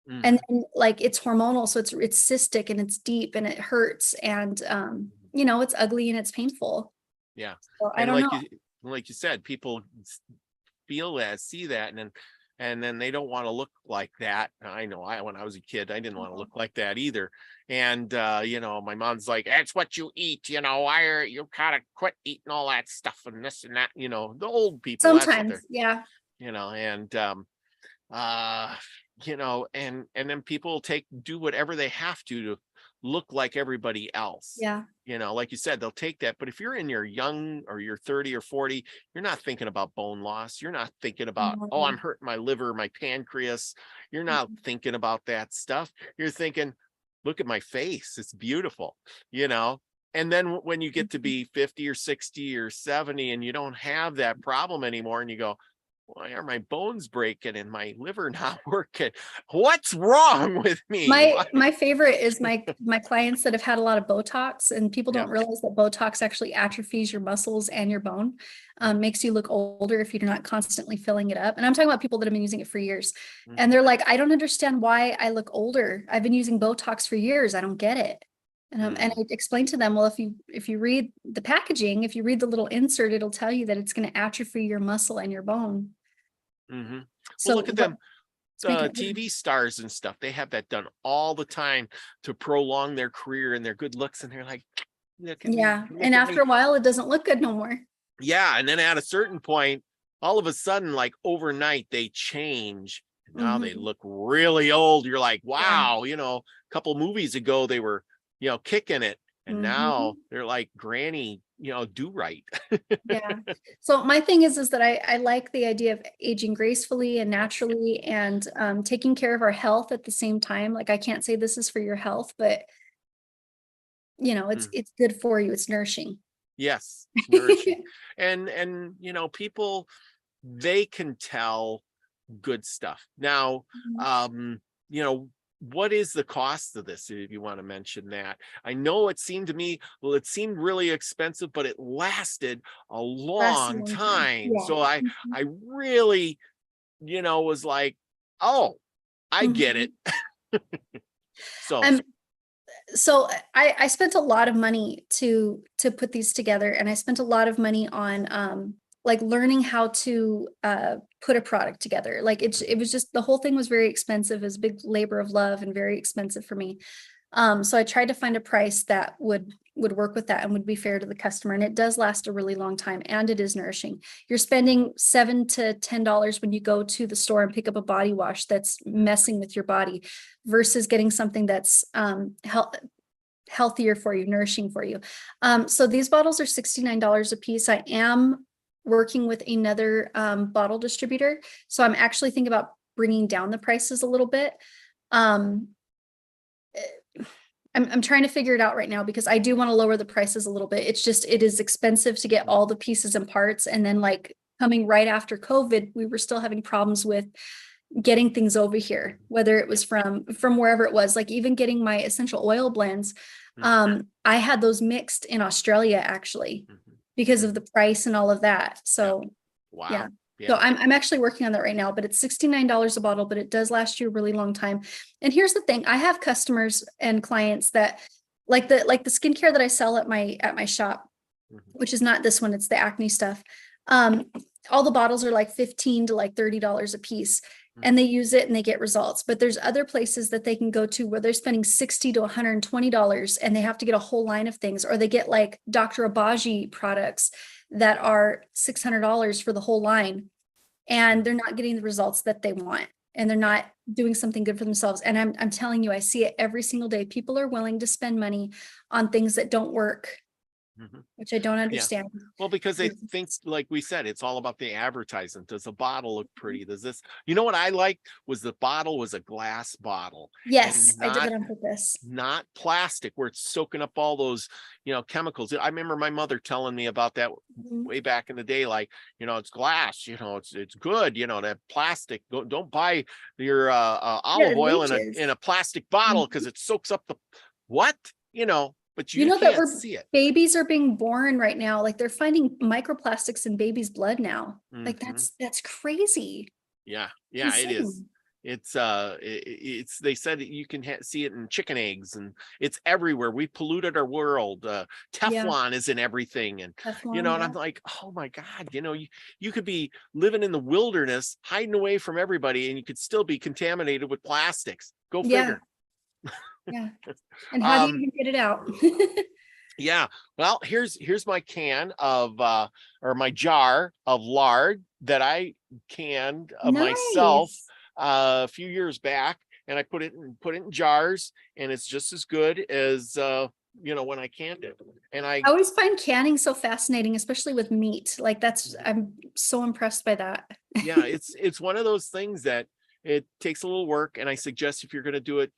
And then, like it's hormonal. So it's cystic, and it's deep, and it hurts. And, it's ugly and it's painful. Yeah. So I don't know. Like you said, people feel that, see that, and then they don't want to look like that. I know when I was a kid, I didn't want to look like that either. And my mom's like, that's what you eat, why you gotta quit eating all that stuff and this and that, the old people. Sometimes, and then people do whatever they have to look like everybody else. Like you said, they'll take that. But if you're in your young, or you're 30 or 40, you're not thinking about bone loss. You're not thinking about, oh, I'm hurting my liver, my pancreas. You're not thinking about that stuff. You're thinking, look at my face, it's beautiful. And then when you get to be 50 or 60 or 70 and you don't have that problem anymore, and you go, why are my bones breaking and my liver not working? What's wrong with me? My favorite is my clients that have had a lot of Botox, and people don't Yeah. realize that Botox actually atrophies your muscles and your bone, makes you look older if you're not constantly filling it up. And I'm talking about people that have been using it for years, and they're like, I don't understand why I look older. I've been using Botox for years. I don't get it. And I explained to them, well, if you read the packaging, if you read the little insert, it'll tell you that it's going to atrophy your muscle and your bone. Well, So look at them. making it TV stars and stuff, they have that done all the time to prolong their career and their good looks, and they're like, look at me, yeah. look And at after me. a while, it doesn't look good no more. Yeah, and then at a certain point, all of a sudden, like overnight, they change. Now they look really old. You're like, wow, you know, a couple movies ago they were, you know, kicking it, and now they're like granny, you know, do right. Yeah. So my thing is that I like the idea of aging gracefully and naturally, and taking care of our health at the same time. Like, I can't say this is for your health, but you know, it's good for you. It's nourishing. Yes, it's nourishing. And you know, people, they can tell good stuff. Now, you know, what is the cost of this, if you want to mention that? I know it seemed to me, well, it seemed really expensive, but it lasted a long time. Yeah. So I really, you know, was like, oh, I get it. So So I spent a lot of money to put these together, and I spent a lot of money on like learning how to put a product together. Like, it was just, the whole thing was very expensive. It was a big labor of love and very expensive for me. So I tried to find a price that would work with that and would be fair to the customer. And it does last a really long time, and it is nourishing. You're spending $7 to $10 when you go to the store and pick up a body wash that's messing with your body, versus getting something that's healthier for you, nourishing for you. So these bottles are $69 a piece. I am working with another bottle distributor, so I'm actually thinking about bringing down the prices a little bit. I'm trying to figure it out right now, because I do want to lower the prices a little bit. It's just, it is expensive to get all the pieces and parts. And then, like, coming right after COVID, we were still having problems with getting things over here, whether it was from wherever it was. Like, even getting my essential oil blends, I had those mixed in Australia, actually, because of the price and all of that. So wow. Yeah. So I'm actually working on that right now, but it's $69 a bottle, but it does last you a really long time. And here's the thing, I have customers and clients that like the skincare that I sell at my shop, which is not this one, it's the acne stuff. All the bottles are like $15 to like $30 a piece, and they use it and they get results. But there's other places that they can go to where they're spending $60 to $120, and they have to get a whole line of things, or they get like Dr. Abaji products that are $600 for the whole line, and they're not getting the results that they want, and they're not doing something good for themselves. And I'm telling you, I see it every single day. People are willing to spend money on things that don't work, which I don't understand. Well, because they think, like we said, it's all about the advertisement. Does the bottle look pretty? Does this, you know, what I liked was the bottle was a glass bottle. Yes, I did that on purpose. Not plastic, where it's soaking up all those, you know, chemicals. I remember my mother telling me about that way back in the day, like, you know, it's glass, you know, it's good, you know, that plastic. Don't buy your olive oil in a plastic bottle, because it soaks up the what, you know. But you know that see it. Babies are being born right now. Like, they're finding microplastics in babies' blood now. Like, that's crazy. Yeah, it is. It's they said that you can see it in chicken eggs, and it's everywhere. We polluted our world. Teflon is in everything, and Teflon, you know, and I'm like, oh my God, you know, you could be living in the wilderness, hiding away from everybody, and you could still be contaminated with plastics. Go figure. Yeah. And how do you even get it out? Yeah. Well, here's my can of or my jar of lard that I canned of myself a few years back, and I put it in jars, and it's just as good as you know, when I canned it. And I always find canning so fascinating, especially with meat. Like, I'm so impressed by that. Yeah, it's one of those things that, it takes a little work. And I suggest if you're going to do it,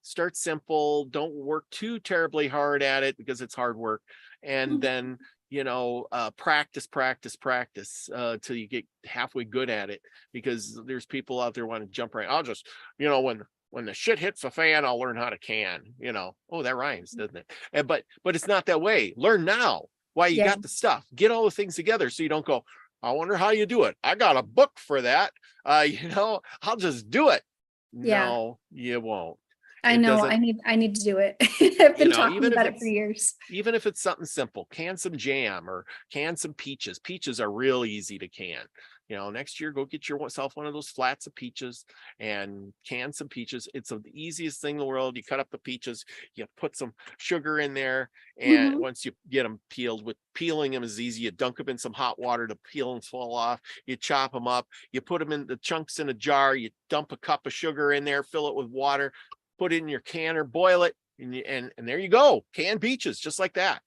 start simple. Don't work too terribly hard at it because it's hard work. And then, practice till you get halfway good at it, because there's people out there want to jump right. I'll just, when the shit hits the fan, I'll learn how to can, oh, that rhymes, doesn't it? But it's not that way. Learn now while you got the stuff. Get all the things together so you don't go, I wonder how you do it. I got a book for that. I'll just do it. No, you won't. I know. I need to do it. I've been talking about it for years. Even if it's something simple, can some jam or can some peaches. Peaches are real easy to can. Next year, go get yourself one of those flats of peaches and can some peaches. It's the easiest thing in the world. You cut up the peaches, you put some sugar in there, and once you get them peeled, with peeling them is easy. You dunk them in some hot water to peel and fall off. You chop them up. You put them in the chunks in a jar. You dump a cup of sugar in there, fill it with water, put it in your canner, boil it, and there you go. Canned peaches, just like that.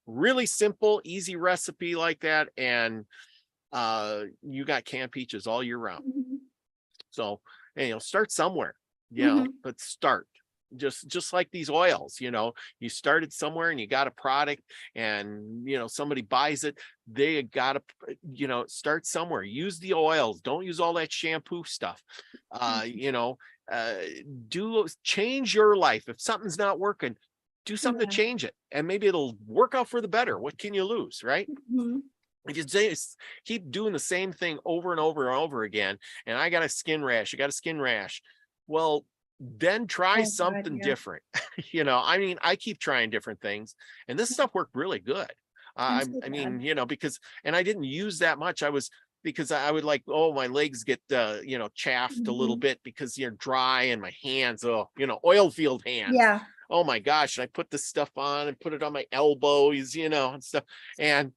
Really simple, easy recipe like that, and you got canned peaches all year round. So, start somewhere, but start just like these oils, you started somewhere and you got a product and, somebody buys it. They got to, start somewhere. Use the oils. Don't use all that shampoo stuff. Change your life. If something's not working, do something to change it, and maybe it'll work out for the better. What can you lose, right? If you just keep doing the same thing over and over and over again, and I got a skin rash, well, then try something different. I keep trying different things, and this stuff worked really good. Because, and I didn't use that much. Because I would my legs get, chaffed a little bit because you're dry, and my hands, oil field hands. Yeah. Oh my gosh. And I put this stuff on and put it on my elbows, and stuff. And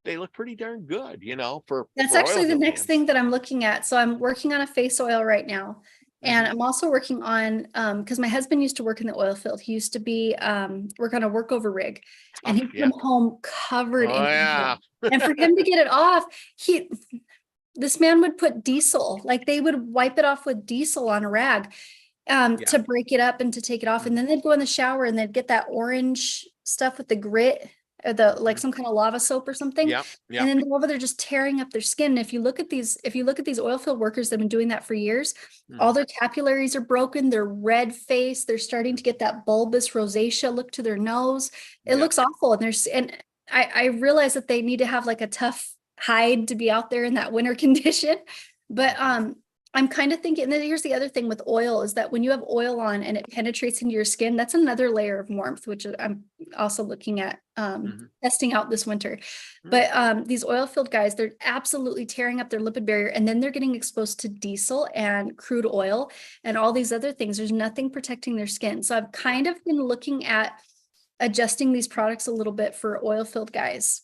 they look pretty darn good, That's actually the next thing that I'm looking at. So I'm working on a face oil right now. And I'm also working on, because my husband used to work in the oil field. He used to be work on a workover rig, and he'd come home covered in oil. And for him to get it off, this man would put diesel, they would wipe it off with diesel on a rag to break it up and to take it off. And then they'd go in the shower and they'd get that orange stuff with the grit, or some kind of lava soap or something. And then they're over there just tearing up their skin. And if you look at these oil field workers that have been doing that for years, all their capillaries are broken. They're red faced. They're starting to get that bulbous rosacea look to their nose. It looks awful. And I realize that they need to have a tough hide to be out there in that winter condition. But I'm kind of thinking, and then here's the other thing with oil, is that when you have oil on and it penetrates into your skin, that's another layer of warmth, which I'm also looking at testing out this winter. But these oil filled guys, they're absolutely tearing up their lipid barrier, and then they're getting exposed to diesel and crude oil and all these other things. There's nothing protecting their skin. So I've kind of been looking at adjusting these products a little bit for oil filled guys.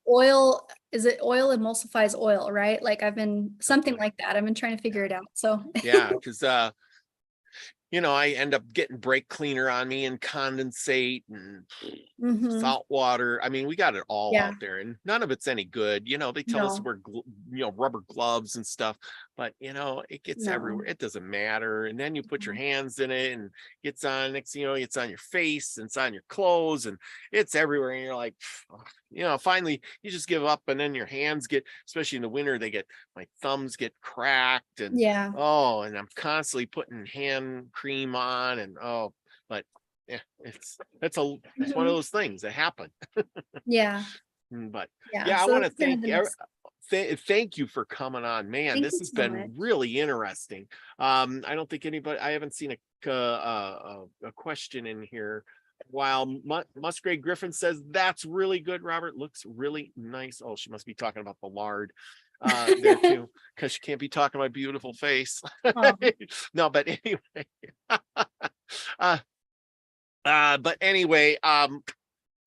Oil, is it oil emulsifies oil, right? I've been something like that. I've been trying to figure it out. So because I end up getting brake cleaner on me and condensate and salt water. I mean, we got it all out there, and none of it's any good. They tell us we're rubber gloves and stuff, but it gets everywhere. It doesn't matter. And then you put your hands in it and it's on, next thing you know, it's on your face and it's on your clothes and it's everywhere. And you're like, finally you just give up. And then your hands get, especially in the winter, my thumbs get cracked and and I'm constantly putting hand cream on and but it's one of those things that happen. But I want to thank you for coming on, man. This has been really interesting. I don't think I haven't seen a question in here. While Musgrave Griffin says that's really good, Robert, looks really nice. Oh, she must be talking about the lard there too, because she can't be talking about beautiful face. No, but anyway. But anyway,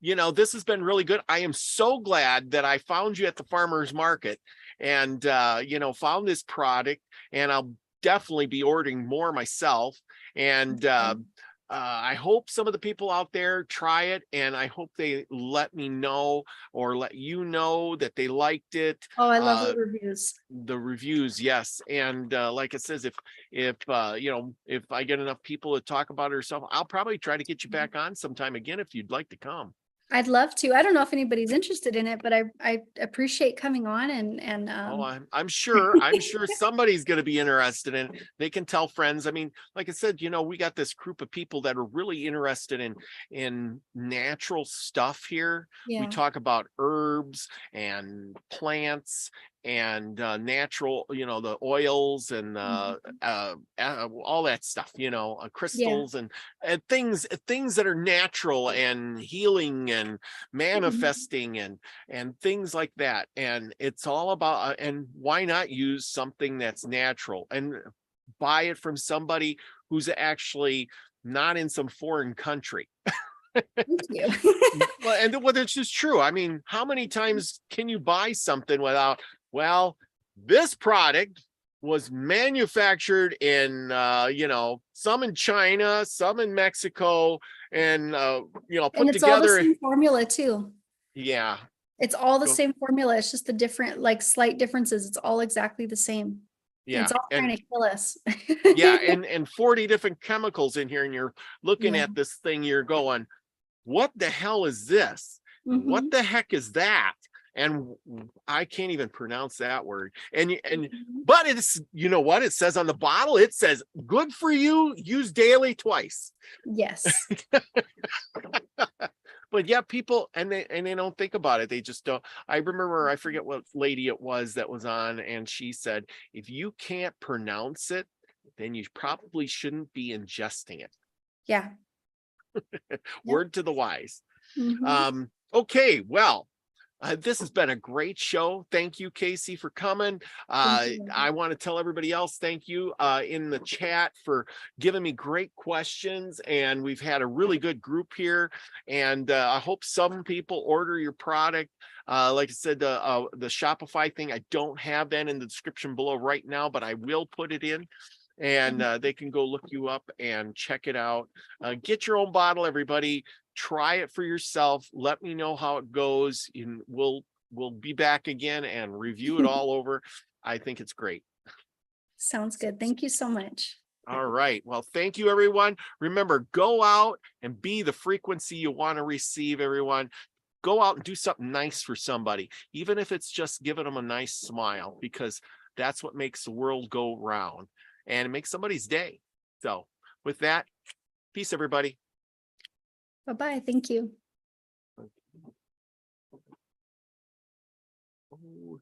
this has been really good. I am so glad that I found you at the farmer's market and, found this product, and I'll definitely be ordering more myself. And, I hope some of the people out there try it, and I hope they let me know or let you know that they liked it. Oh, I love the reviews. The reviews, yes. And like it says, if you know, if I get enough people to talk about it or something, I'll probably try to get you back on sometime again if you'd like to come. I'd love to. I don't know if anybody's interested in it, but I appreciate coming on and Oh, I'm sure somebody's going to be interested in it. They can tell friends. I mean, like I said, you know, we got this group of people that are really interested in natural stuff here. yeah. We talk about herbs and plants and natural, you know, the oils and all that stuff, you know, crystals and things that are natural and healing and manifesting and things like that. And it's all about and why not use something that's natural and buy it from somebody who's actually not in some foreign country. Thank you. Well, it's just true. I mean, how many times can you buy something without, well, this product was manufactured in you know, some in China, some in Mexico, and you know, put and it's together all the same formula too. Yeah. It's all the same formula. It's just the different, like slight differences. It's all exactly the same. Yeah. It's all trying to kill us. Yeah, and 40 different chemicals in here, and you're looking at this thing, you're going, what the hell is this? What the heck is that? And I can't even pronounce that word. But it's, you know what it says on the bottle? It says, good for you, use daily twice. Yes. But yeah, people and they don't think about it. They just don't. I remember, I forget what lady it was that was on, and she said, if you can't pronounce it, then you probably shouldn't be ingesting it. Yeah. Word to the wise. Okay, well, this has been a great show. Thank you, Casey, for coming. I want to tell everybody else thank you in the chat for giving me great questions. And we've had a really good group here. And I hope some people order your product. Like I said, the Shopify thing, I don't have that in the description below right now, but I will put it in. And they can go look you up and check it out. Get your own bottle, everybody. Try it for yourself. Let me know how it goes, and we'll be back again and review it all over. I think it's great. Sounds good. Thank you so much. All right. Well, thank you, everyone. Remember, go out and be the frequency you want to receive, everyone. Go out and do something nice for somebody, even if it's just giving them a nice smile, because that's what makes the world go round and it makes somebody's day. So with that, peace, everybody. Bye-bye. Thank you. Oh.